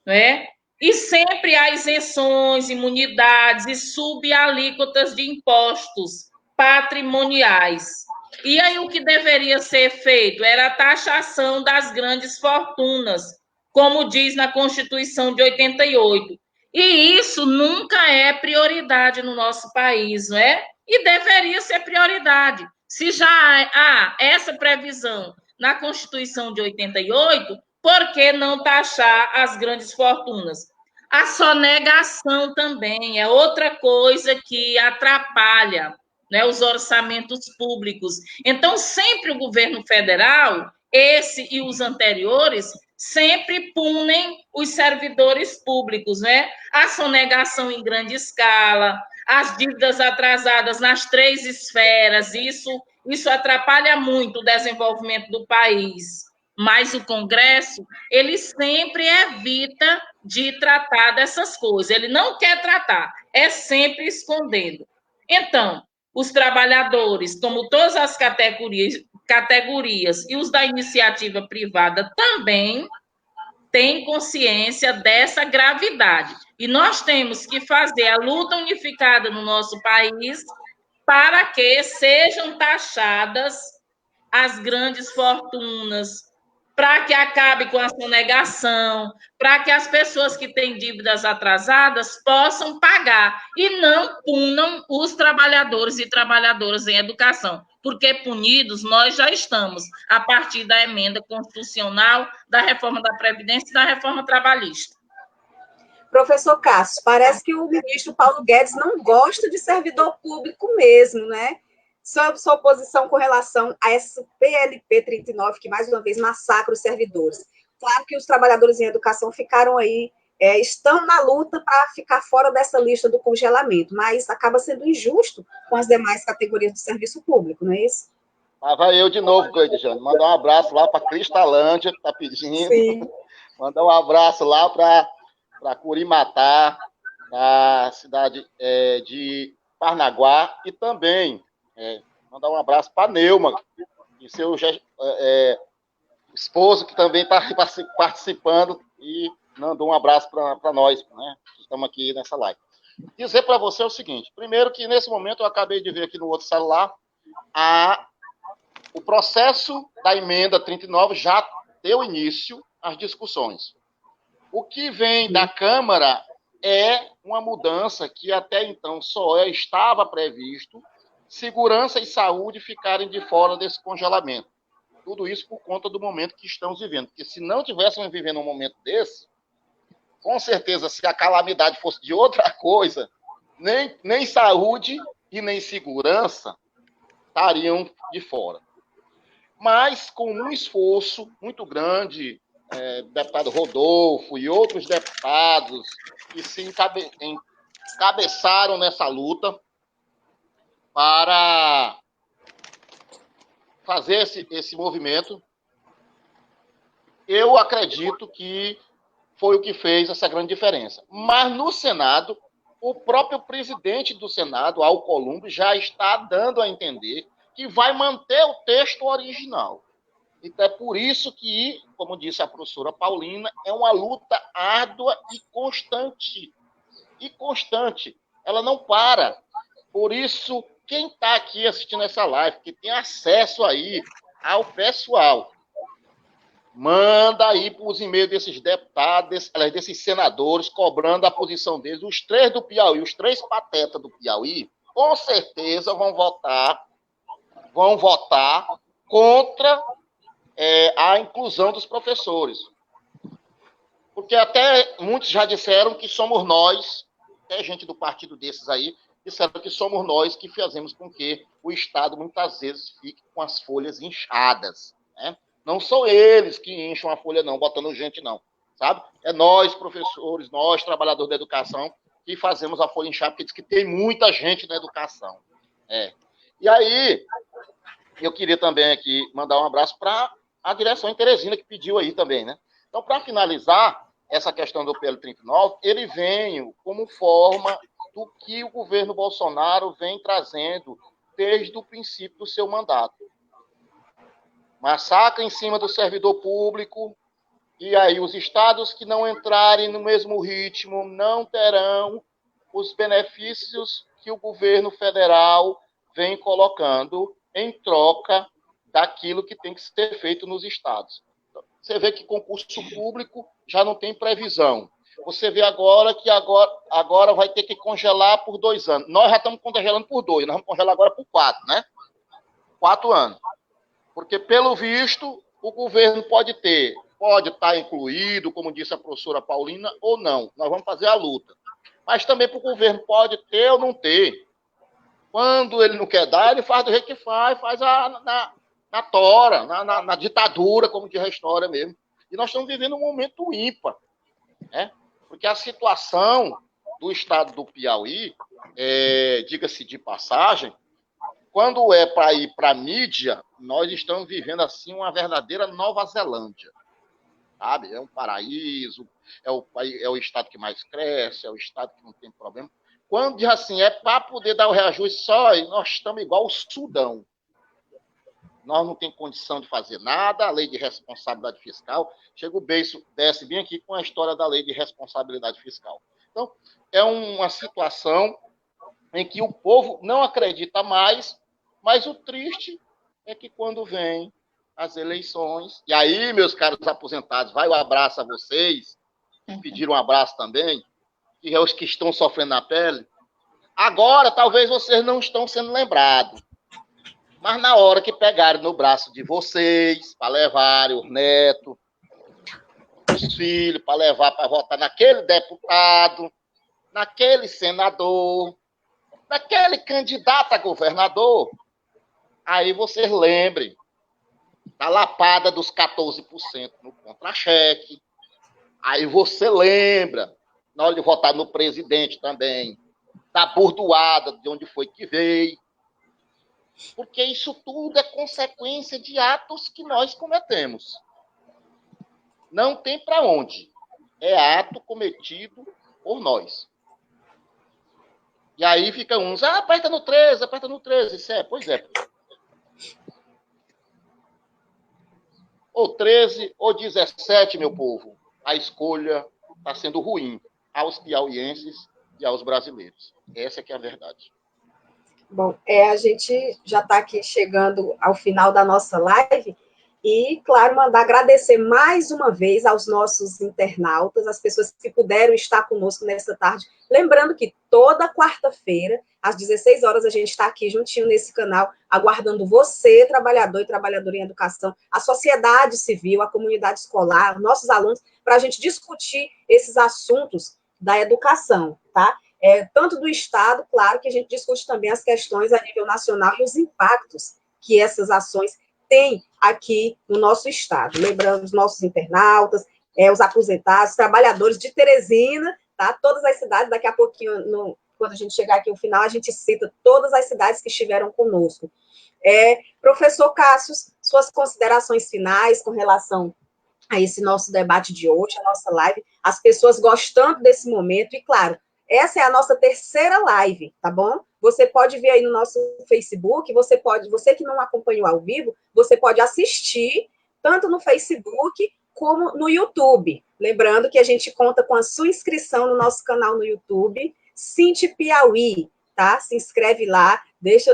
né? E sempre há isenções, imunidades e subalíquotas de impostos patrimoniais. E aí o que deveria ser feito era a taxação das grandes fortunas, como diz na Constituição de 88. E isso nunca é prioridade no nosso país, não é? E deveria ser prioridade. Se já há essa previsão na Constituição de 88, por que não taxar as grandes fortunas? A sonegação também é outra coisa que atrapalha, né, os orçamentos públicos. Então, sempre o governo federal, esse e os anteriores, sempre punem os servidores públicos, né? A sonegação em grande escala, as dívidas atrasadas nas 3 esferas, isso atrapalha muito o desenvolvimento do país. Mas o Congresso, ele sempre evita de tratar dessas coisas. Ele não quer tratar, é sempre escondendo. Então, os trabalhadores, como todas as categorias e os da iniciativa privada também têm consciência dessa gravidade. E nós temos que fazer a luta unificada no nosso país para que sejam taxadas as grandes fortunas, para que acabe com a sonegação, para que as pessoas que têm dívidas atrasadas possam pagar e não punam os trabalhadores e trabalhadoras em educação, porque punidos nós já estamos, a partir da emenda constitucional, da reforma da Previdência e da reforma trabalhista. Professor Cássio, parece que o ministro Paulo Guedes não gosta de servidor público mesmo, né? Sobre sua posição com relação a essa PLP 39, que mais uma vez massacra os servidores. Claro que os trabalhadores em educação ficaram aí, estão na luta para ficar fora dessa lista do congelamento, mas acaba sendo injusto com as demais categorias do serviço público, não é isso? Mas vai eu de novo, Gleidjane. Mandar um abraço lá para Cristalândia, que está pedindo. Sim. Mandar um abraço lá para Curimatá, na cidade de Parnaguá, e também mandar um abraço para Neuma, e seu esposo, que também está participando, e mandou um abraço para nós, né, que estamos aqui nessa live. Dizer para você o seguinte: primeiro que nesse momento eu acabei de ver aqui no outro celular, o processo da emenda 39 já deu início às discussões. O que vem da Câmara é uma mudança que até então só estava previsto segurança e saúde ficarem de fora desse congelamento. Tudo isso por conta do momento que estamos vivendo. Porque se não tivéssemos vivendo um momento desse, com certeza, se a calamidade fosse de outra coisa, nem saúde e nem segurança estariam de fora. Mas com um esforço muito grande, deputado Rodolfo e outros deputados que se encabeçaram nessa luta para fazer esse movimento, eu acredito que foi o que fez essa grande diferença. Mas no Senado, o próprio presidente do Senado, Alcolumbre, já está dando a entender que vai manter o texto original. Então é por isso que, como disse a professora Paulina, é uma luta árdua e constante. E constante. Ela não para. Por isso, quem está aqui assistindo essa live, que tem acesso aí ao pessoal, manda aí para os e-mails desses deputados, desses senadores, cobrando a posição deles. Os 3 do Piauí, os 3 patetas do Piauí, com certeza vão votar contra a inclusão dos professores. Porque até muitos já disseram que somos nós, até gente do partido desses aí, disseram que somos nós que fazemos com que o Estado muitas vezes fique com as folhas inchadas, né? Não são eles que incham a folha, não, botando gente, não, sabe? É nós, professores, nós, trabalhadores da educação, que fazemos a Folha em Chapa, que diz que tem muita gente na educação. E aí, eu queria também aqui mandar um abraço para a direção em Teresina, que pediu aí também, né? Então, para finalizar, essa questão do PL 39, ele vem como forma do que o governo Bolsonaro vem trazendo desde o princípio do seu mandato. Massacre em cima do servidor público, e aí os estados que não entrarem no mesmo ritmo não terão os benefícios que o governo federal vem colocando em troca daquilo que tem que ser feito nos estados. Você vê que concurso público já não tem previsão. Você vê agora que agora vai ter que congelar por 2 anos. Nós já estamos congelando por 2, nós vamos congelar agora por 4, né? 4 anos. Porque, pelo visto, o governo pode estar incluído, como disse a professora Paulina, ou não. Nós vamos fazer a luta. Mas também para o governo pode ter ou não ter. Quando ele não quer dar, ele faz do jeito que faz na tora, na ditadura, como diz a história mesmo. E nós estamos vivendo um momento ímpar, né? Porque a situação do estado do Piauí, diga-se de passagem, quando é para ir para a mídia, nós estamos vivendo assim uma verdadeira Nova Zelândia, sabe? É um paraíso, é o estado que mais cresce, é o estado que não tem problema. Quando diz assim, é para poder dar o reajuste só, e nós estamos igual o Sudão. Nós não temos condição de fazer nada, a lei de responsabilidade fiscal. Chega o beijo, desce bem aqui com a história da lei de responsabilidade fiscal. Então, é uma situação em que o povo não acredita mais, mas o triste é que quando vem as eleições, e aí, meus caros aposentados, vai o abraço a vocês, que pediram um abraço também, que é os que estão sofrendo na pele. Agora, talvez vocês não estão sendo lembrados. Mas na hora que pegarem no braço de vocês, para levarem os netos, os filhos, para levar para votar naquele deputado, naquele senador, naquele candidato a governador, aí vocês lembrem da lapada dos 14% no contra-cheque. Aí você lembra, na hora de votar no presidente também, da bordoada, de onde foi que veio. Porque isso tudo é consequência de atos que nós cometemos. Não tem para onde. É ato cometido por nós. E aí fica uns, aperta no 13, aperta no 13. Isso pois é. Ou 13 ou 17, meu povo. A escolha está sendo ruim aos piauienses e aos brasileiros. Essa é que é a verdade. Bom, a gente já está aqui chegando ao final da nossa live e, claro, mandar agradecer mais uma vez aos nossos internautas, as pessoas que puderam estar conosco nessa tarde. Lembrando que toda quarta-feira, às 16 horas, a gente está aqui juntinho nesse canal, aguardando você, trabalhador e trabalhadora em educação, a sociedade civil, a comunidade escolar, nossos alunos, para a gente discutir esses assuntos da educação, tá? Tanto do Estado, claro, que a gente discute também as questões a nível nacional e os impactos que essas ações têm aqui no nosso Estado. Lembrando os nossos internautas, os aposentados, trabalhadores de Teresina, tá? Todas as cidades, daqui a pouquinho, quando a gente chegar aqui ao final, a gente cita todas as cidades que estiveram conosco. Professor Cássio, suas considerações finais com relação a esse nosso debate de hoje, a nossa live, as pessoas gostando desse momento, e claro, essa é a nossa terceira live, tá bom? Você pode ver aí no nosso Facebook, você que não acompanhou ao vivo, você pode assistir tanto no Facebook como no YouTube. Lembrando que a gente conta com a sua inscrição no nosso canal no YouTube, Cinti Piauí, tá? Se inscreve lá,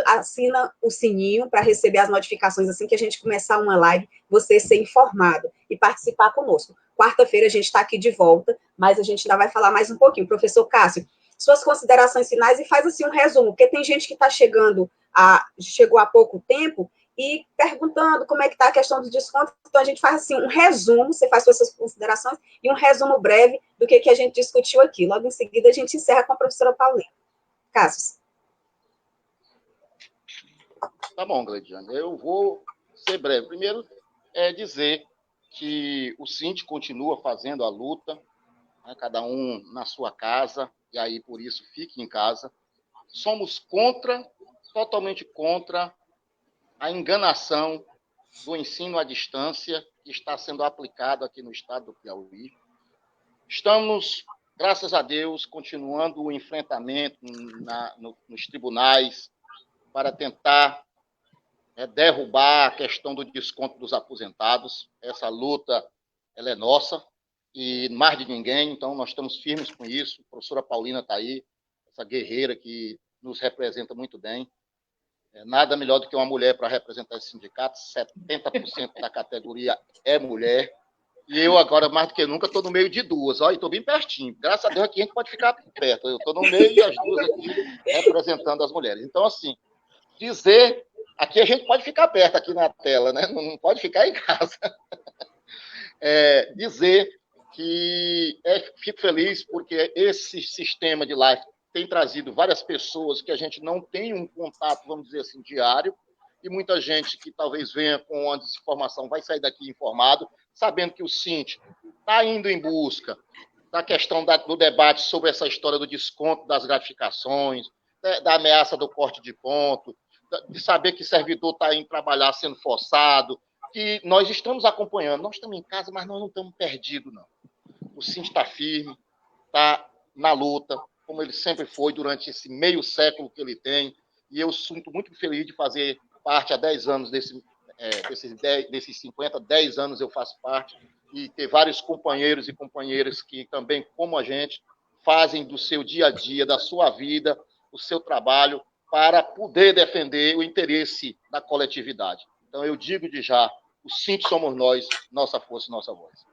assina o sininho para receber as notificações assim que a gente começar uma live, você ser informado e participar conosco. Quarta-feira a gente está aqui de volta, mas a gente ainda vai falar mais um pouquinho. Professor Cássio, suas considerações finais e faz assim um resumo, porque tem gente que está chegou há pouco tempo e perguntando como é que está a questão do desconto, então a gente faz assim um resumo, você faz suas considerações e um resumo breve do que a gente discutiu aqui. Logo em seguida a gente encerra com a professora Paulina. Cássio. Tá bom, Gleidiane. Eu vou ser breve. Primeiro, dizer que o Cinti continua fazendo a luta, né, cada um na sua casa, e aí por isso fique em casa. Somos totalmente contra a enganação do ensino à distância que está sendo aplicado aqui no estado do Piauí. Estamos, graças a Deus, continuando o enfrentamento nos tribunais para tentar derrubar a questão do desconto dos aposentados. Essa luta ela é nossa e mais de ninguém, então nós estamos firmes com isso. A professora Paulina está aí, essa guerreira que nos representa muito bem. Nada melhor do que uma mulher para representar esse sindicato. 70% da categoria é mulher. E eu agora, mais do que nunca, estou no meio de duas. Olha, estou bem pertinho. Graças a Deus aqui a gente pode ficar perto. Eu estou no meio e as duas aqui representando as mulheres. Então, assim, dizer... Aqui a gente pode ficar perto aqui na tela, né? Não pode ficar em casa. Dizer que fico feliz porque esse sistema de live tem trazido várias pessoas que a gente não tem um contato, vamos dizer assim, diário, e muita gente que talvez venha com uma desinformação vai sair daqui informado, sabendo que o Síndico está indo em busca da questão do debate sobre essa história do desconto das gratificações, da ameaça do corte de ponto, de saber que servidor está indo trabalhar sendo forçado, que nós estamos acompanhando. Nós estamos em casa, mas nós não estamos perdidos, não. O Síndico está firme, está na luta, como ele sempre foi durante esse meio século que ele tem, e eu sinto muito feliz de fazer parte há 10 anos desses 50, 10 anos eu faço parte, e ter vários companheiros e companheiras que também, como a gente, fazem do seu dia a dia, da sua vida, o seu trabalho, para poder defender o interesse da coletividade. Então, eu digo de já, o Síndico somos nós, nossa força e nossa voz.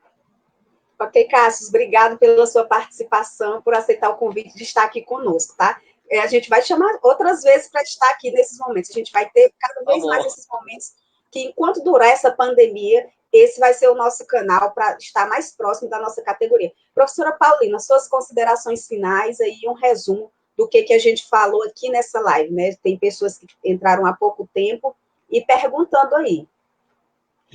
Ok, Cássio, obrigado pela sua participação, por aceitar o convite de estar aqui conosco, tá? A gente vai chamar outras vezes para estar aqui nesses momentos. A gente vai ter cada vez mais esses momentos que, enquanto durar essa pandemia, esse vai ser o nosso canal para estar mais próximo da nossa categoria. Professora Paulina, suas considerações finais aí, um resumo do que a gente falou aqui nessa live, né? Tem pessoas que entraram há pouco tempo e perguntando aí.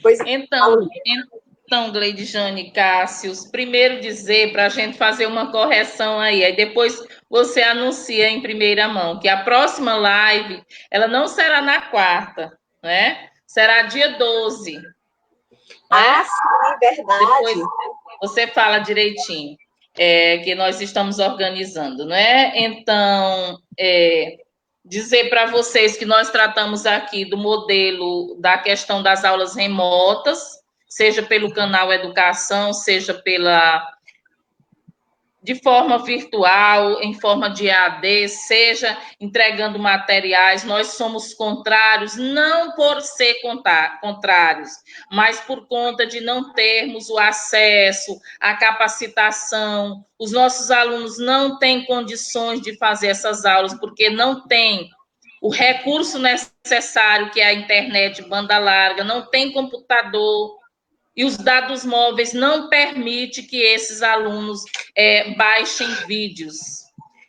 Pois, então, Gleidjane, Cássius, primeiro dizer para a gente fazer uma correção aí depois você anuncia em primeira mão que a próxima live, ela não será na quarta, né? Será dia 12. Sim, verdade. Depois você fala direitinho. Que nós estamos organizando, não é? Então, dizer para vocês que nós tratamos aqui do modelo da questão das aulas remotas, seja pelo canal Educação, seja de forma virtual, em forma de EAD, seja entregando materiais. Nós somos contrários, não por ser contrários, mas por conta de não termos o acesso, a capacitação. Os nossos alunos não têm condições de fazer essas aulas, porque não tem o recurso necessário, que é a internet banda larga, não tem computador, e os dados móveis não permitem que esses alunos baixem vídeos.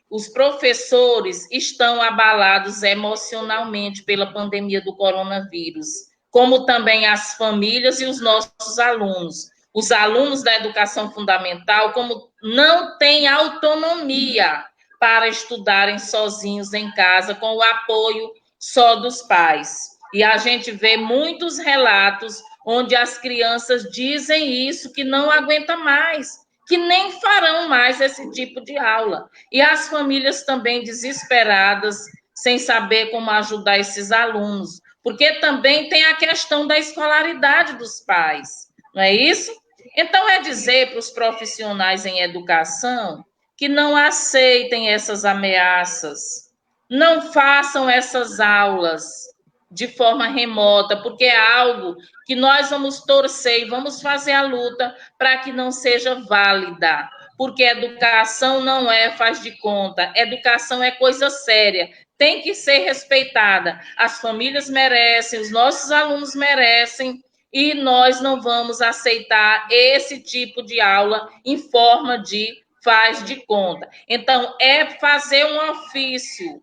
Os professores estão abalados emocionalmente pela pandemia do coronavírus, como também as famílias e os nossos alunos. Os alunos da educação fundamental, como não têm autonomia para estudarem sozinhos em casa, com o apoio só dos pais. E a gente vê muitos relatos onde as crianças dizem isso, que não aguenta mais, que nem farão mais esse tipo de aula. E as famílias também desesperadas, sem saber como ajudar esses alunos, porque também tem a questão da escolaridade dos pais, não é isso? Então, dizer para os profissionais em educação que não aceitem essas ameaças, não façam essas aulas de forma remota, porque é algo que nós vamos torcer e vamos fazer a luta para que não seja válida, porque educação não faz de conta, educação é coisa séria, tem que ser respeitada, as famílias merecem, os nossos alunos merecem, e nós não vamos aceitar esse tipo de aula em forma de faz de conta. Então, fazer um ofício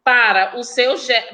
para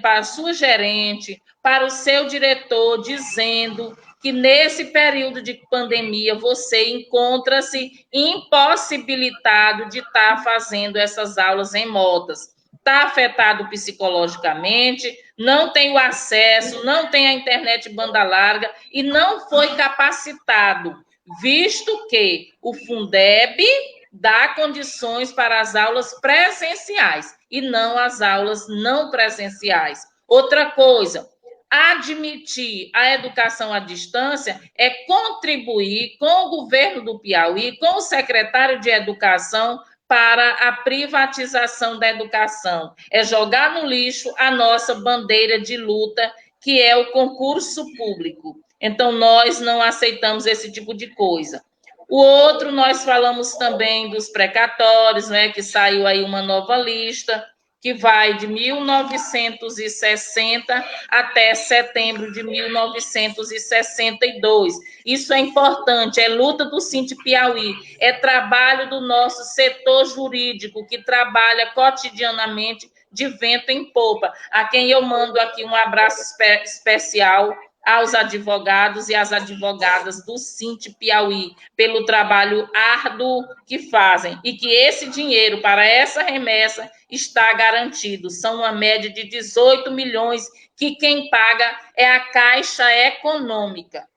a sua gerente, para o seu diretor, dizendo que nesse período de pandemia você encontra-se impossibilitado de estar fazendo essas aulas remotas. Está afetado psicologicamente, não tem o acesso, não tem a internet banda larga e não foi capacitado, visto que o Fundeb dá condições para as aulas presenciais e não as aulas não presenciais. Outra coisa, admitir a educação à distância é contribuir com o governo do Piauí, com o secretário de Educação, para a privatização da educação. É jogar no lixo a nossa bandeira de luta, que é o concurso público. Então, nós não aceitamos esse tipo de coisa. O outro, nós falamos também dos precatórios, né, que saiu aí uma nova lista, que vai de 1960 até setembro de 1962. Isso é importante, é luta do Sinte Piauí, é trabalho do nosso setor jurídico, que trabalha cotidianamente de vento em popa, a quem eu mando aqui um abraço especial aos advogados e às advogadas do Sinte Piauí, pelo trabalho árduo que fazem, e que esse dinheiro para essa remessa está garantido. São uma média de 18 milhões, que quem paga é a Caixa Econômica.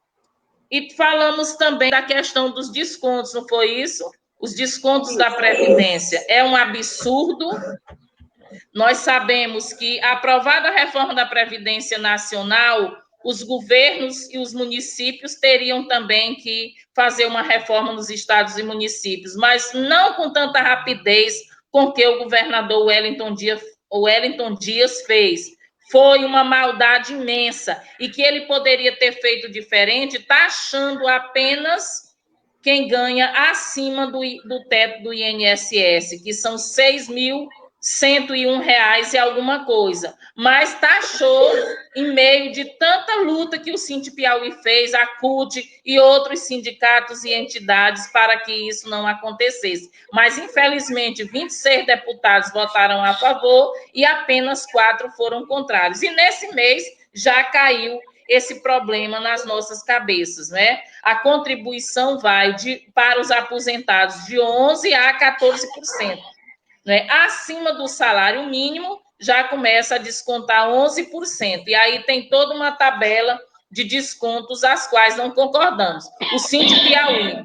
E falamos também da questão dos descontos, não foi isso? Os descontos da Previdência. É um absurdo. Nós sabemos que, aprovada a reforma da Previdência Nacional, os governos e os municípios teriam também que fazer uma reforma nos estados e municípios, mas não com tanta rapidez com que o governador Wellington Dias fez. Foi uma maldade imensa, e que ele poderia ter feito diferente, taxando apenas quem ganha acima do teto do INSS, que são R$6.101 e alguma coisa, mas taxou em meio de tanta luta que o Sinte Piauí fez, a CUT e outros sindicatos e entidades para que isso não acontecesse. Mas, infelizmente, 26 deputados votaram a favor e apenas 4 foram contrários. E nesse mês já caiu esse problema nas nossas cabeças, né? A contribuição vai para os aposentados de 11% a 14%. Né? Acima do salário mínimo, já começa a descontar 11%. E aí tem toda uma tabela de descontos às quais não concordamos. O Sinte Piauí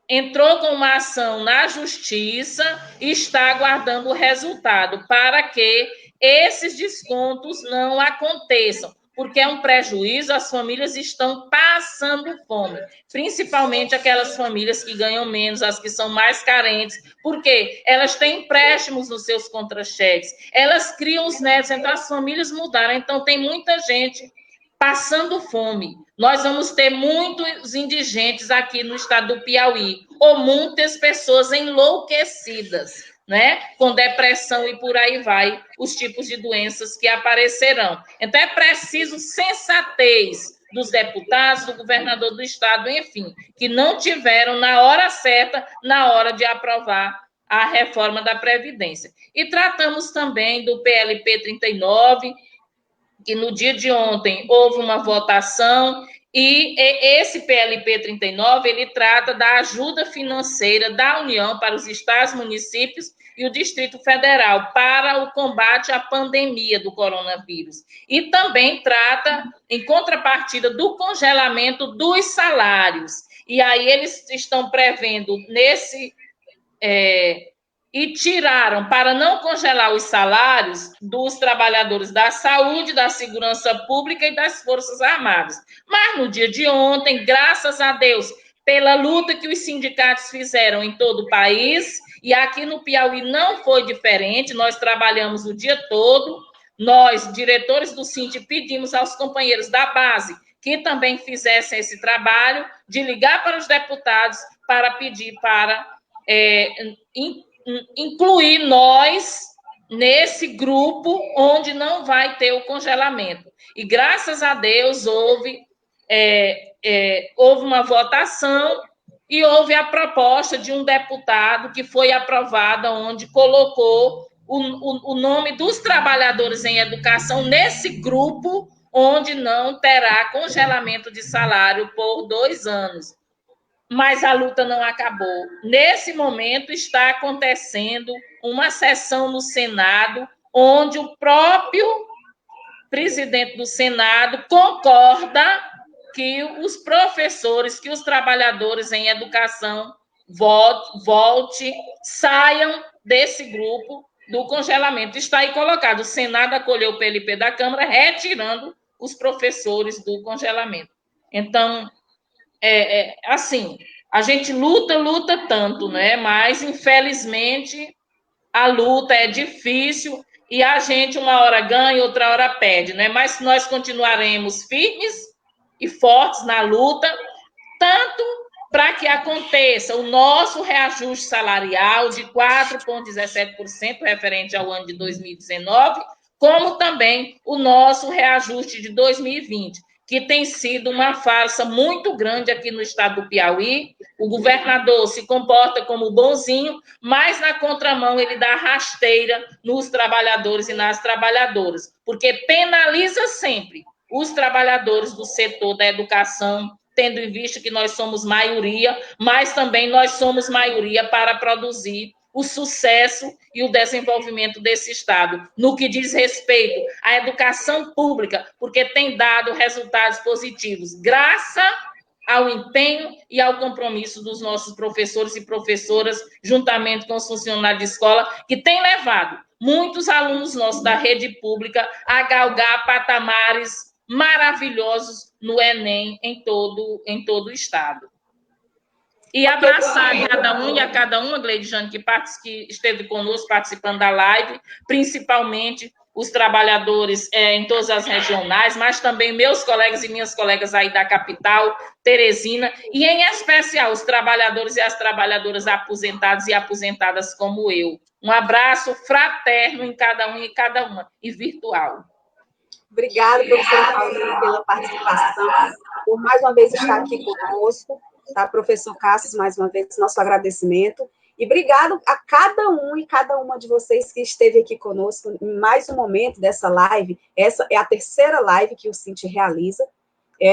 entrou com uma ação na justiça e está aguardando o resultado para que esses descontos não aconteçam, porque é um prejuízo, as famílias estão passando fome, principalmente aquelas famílias que ganham menos, as que são mais carentes, porque elas têm empréstimos nos seus contra-cheques, elas criam os netos, então as famílias mudaram, então tem muita gente passando fome. Nós vamos ter muitos indigentes aqui no estado do Piauí, ou muitas pessoas enlouquecidas, né? Com depressão e por aí vai, os tipos de doenças que aparecerão. Então, é preciso sensatez dos deputados, do governador do estado, enfim, que não tiveram na hora certa, na hora de aprovar a reforma da Previdência. E tratamos também do PLP 39, que no dia de ontem houve uma votação, e esse PLP 39, ele trata da ajuda financeira da União para os estados, municípios e o Distrito Federal para o combate à pandemia do coronavírus. E também trata, em contrapartida, do congelamento dos salários. E aí eles estão prevendo e tiraram, para não congelar os salários dos trabalhadores da saúde, da segurança pública e das Forças Armadas. Mas no dia de ontem, graças a Deus, pela luta que os sindicatos fizeram em todo o país, e aqui no Piauí não foi diferente, nós trabalhamos o dia todo, nós, diretores do Sinte, pedimos aos companheiros da base que também fizessem esse trabalho de ligar para os deputados para pedir para incluir nós nesse grupo onde não vai ter o congelamento. E, graças a Deus, houve uma votação e houve a proposta de um deputado que foi aprovada, onde colocou o nome dos trabalhadores em educação nesse grupo onde não terá congelamento de salário por 2 anos. Mas a luta não acabou. Nesse momento está acontecendo uma sessão no Senado, onde o próprio presidente do Senado concorda que os professores, que os trabalhadores em educação saiam desse grupo do congelamento. Está aí colocado. O Senado acolheu o PLP da Câmara, retirando os professores do congelamento. Então, assim, a gente luta tanto, né? Mas, infelizmente, a luta é difícil e a gente uma hora ganha, outra hora perde, né? Mas nós continuaremos firmes e fortes na luta, tanto para que aconteça o nosso reajuste salarial de 4,17% referente ao ano de 2019, como também o nosso reajuste de 2020, que tem sido uma farsa muito grande aqui no estado do Piauí. O governador se comporta como bonzinho, mas na contramão ele dá rasteira nos trabalhadores e nas trabalhadoras, porque penaliza sempre os trabalhadores do setor da educação, tendo em vista que nós somos maioria, mas também nós somos maioria para produzir o sucesso e o desenvolvimento desse Estado, no que diz respeito à educação pública, porque tem dado resultados positivos, graças ao empenho e ao compromisso dos nossos professores e professoras, juntamente com os funcionários de escola, que tem levado muitos alunos nossos da rede pública a galgar patamares maravilhosos no Enem em todo o Estado. E abraçar a cada um e a cada uma, Gleide Jane, que esteve conosco participando da live, principalmente os trabalhadores em todas as regionais, mas também meus colegas e minhas colegas aí da capital, Teresina, e em especial os trabalhadores e as trabalhadoras aposentados e aposentadas como eu. Um abraço fraterno em cada um e cada uma, e virtual. Obrigada, professora Paulina, pela participação, por mais uma vez estar aqui conosco, tá? Professor Cássio, mais uma vez, nosso agradecimento. E obrigado a cada um e cada uma de vocês que esteve aqui conosco em mais um momento dessa live. Essa é a terceira live que o Cinti realiza.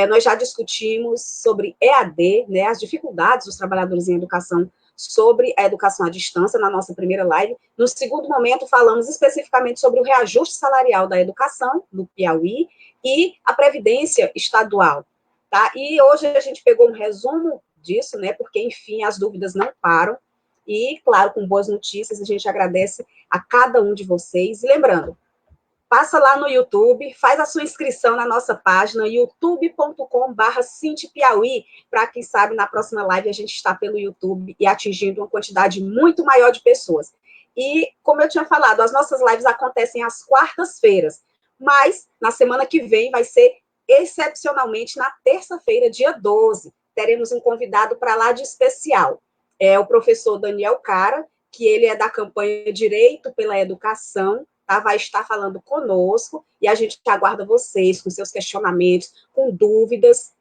Nós já discutimos sobre EAD, né, as dificuldades dos trabalhadores em educação, sobre a educação à distância, na nossa primeira live. No segundo momento, falamos especificamente sobre o reajuste salarial da educação no Piauí e a previdência estadual, tá? E hoje a gente pegou um resumo disso, né, porque, enfim, as dúvidas não param. E, claro, com boas notícias, a gente agradece a cada um de vocês. E lembrando, passa lá no YouTube, faz a sua inscrição na nossa página, youtube.com/CintiPiauí, para quem sabe na próxima live a gente está pelo YouTube e atingindo uma quantidade muito maior de pessoas. E, como eu tinha falado, as nossas lives acontecem às quartas-feiras, mas na semana que vem vai ser excepcionalmente na terça-feira, dia 12. Teremos um convidado para lá de especial. É o professor Daniel Cara, que ele é da campanha Direito pela Educação, tá? Vai estar falando conosco, e a gente aguarda vocês com seus questionamentos, com dúvidas,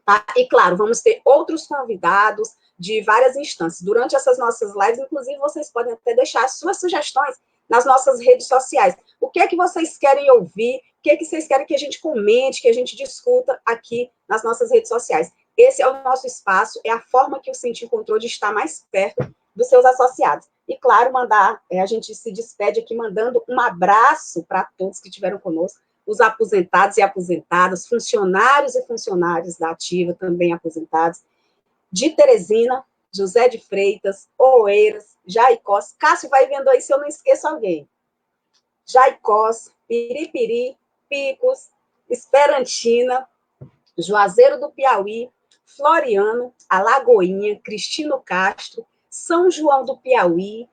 tá? E, claro, vamos ter outros convidados de várias instâncias. Durante essas nossas lives, inclusive, vocês podem até deixar as suas sugestões nas nossas redes sociais. O que é que vocês querem ouvir? O que é que vocês querem que a gente comente, que a gente discuta aqui nas nossas redes sociais? Esse é o nosso espaço, é a forma que o Cinti encontrou de estar mais perto dos seus associados. E, claro, a gente se despede aqui mandando um abraço para todos que estiveram conosco, os aposentados e aposentadas, funcionários e funcionários da Ativa, também aposentados, de Teresina, José de Freitas, Oeiras, Jaicós. Cássio vai vendo aí se eu não esqueço alguém. Jaicós, Piripiri, Picos, Esperantina, Juazeiro do Piauí, Floriano, Alagoinha, Cristino Castro, São João do Piauí,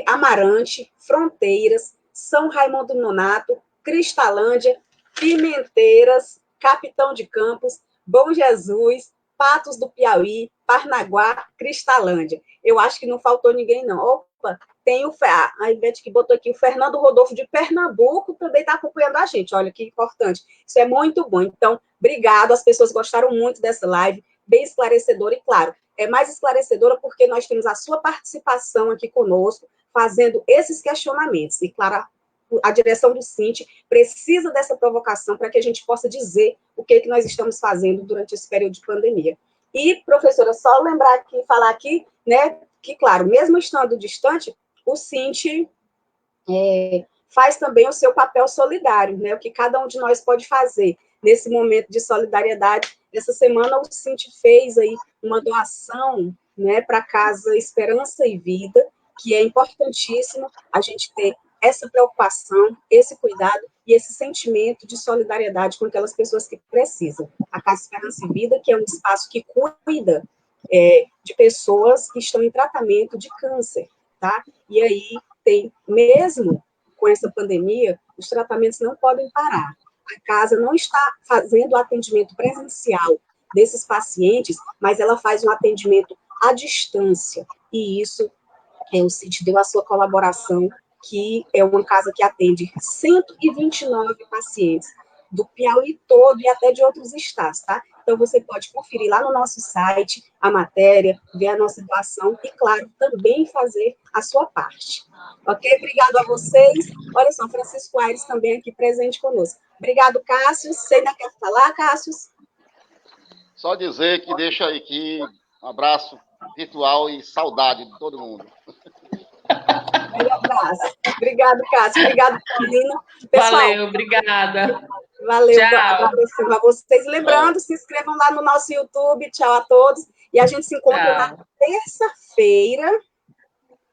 Amarante, Fronteiras, São Raimundo Nonato, Cristalândia, Pimenteiras, Capitão de Campos, Bom Jesus, Patos do Piauí, Parnaguá, Cristalândia. Eu acho que não faltou ninguém, não. Opa, tem a Ivete que botou aqui, o Fernando Rodolfo de Pernambuco também está acompanhando a gente. Olha que importante. Isso é muito bom. Então, obrigado. As pessoas gostaram muito dessa live, bem esclarecedora. E, claro, é mais esclarecedora porque nós temos a sua participação aqui conosco, fazendo esses questionamentos. E, claro, a direção do Sint precisa dessa provocação para que a gente possa dizer o que nós estamos fazendo durante esse período de pandemia. E, professora, só lembrar aqui, falar aqui, né, que, claro, mesmo estando distante, o Sint faz também o seu papel solidário, né, o que cada um de nós pode fazer nesse momento de solidariedade. Essa semana o Sint fez aí uma doação, né, para a Casa Esperança e Vida, que é importantíssimo a gente ter essa preocupação, esse cuidado e esse sentimento de solidariedade com aquelas pessoas que precisam. A Casa Esperança e Vida, que é um espaço que cuida de pessoas que estão em tratamento de câncer, tá? E aí tem, mesmo com essa pandemia, os tratamentos não podem parar. A casa não está fazendo o atendimento presencial desses pacientes, mas ela faz um atendimento à distância, e isso o Sint deu a sua colaboração, que é uma casa que atende 129 pacientes do Piauí todo e até de outros estados, tá? Então, você pode conferir lá no nosso site a matéria, ver a nossa doação e, claro, também fazer a sua parte. Ok? Obrigado a vocês. Olha só, Francisco Aires também aqui presente conosco. Obrigado, Cássio. Você ainda quer falar, Cássio? Só dizer que deixa aqui um abraço virtual e saudade de todo mundo. Um abraço. Obrigado, Cássio. Obrigado, Paulina. Pessoal, valeu, obrigada. Valeu, tchau. agradecendo a vocês. Lembrando, se inscrevam lá no nosso YouTube. Tchau a todos. E a gente se encontra na terça-feira,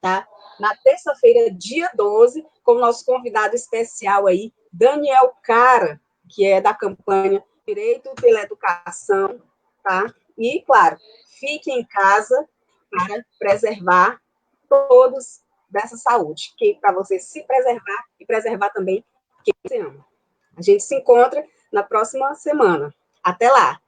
tá? Na terça-feira, dia 12, com o nosso convidado especial aí, Daniel Cara, que é da campanha Direito pela Educação, tá? E, claro, fique em casa para preservar todos dessa saúde, que para você se preservar e preservar também quem você ama. A gente se encontra na próxima semana. Até lá!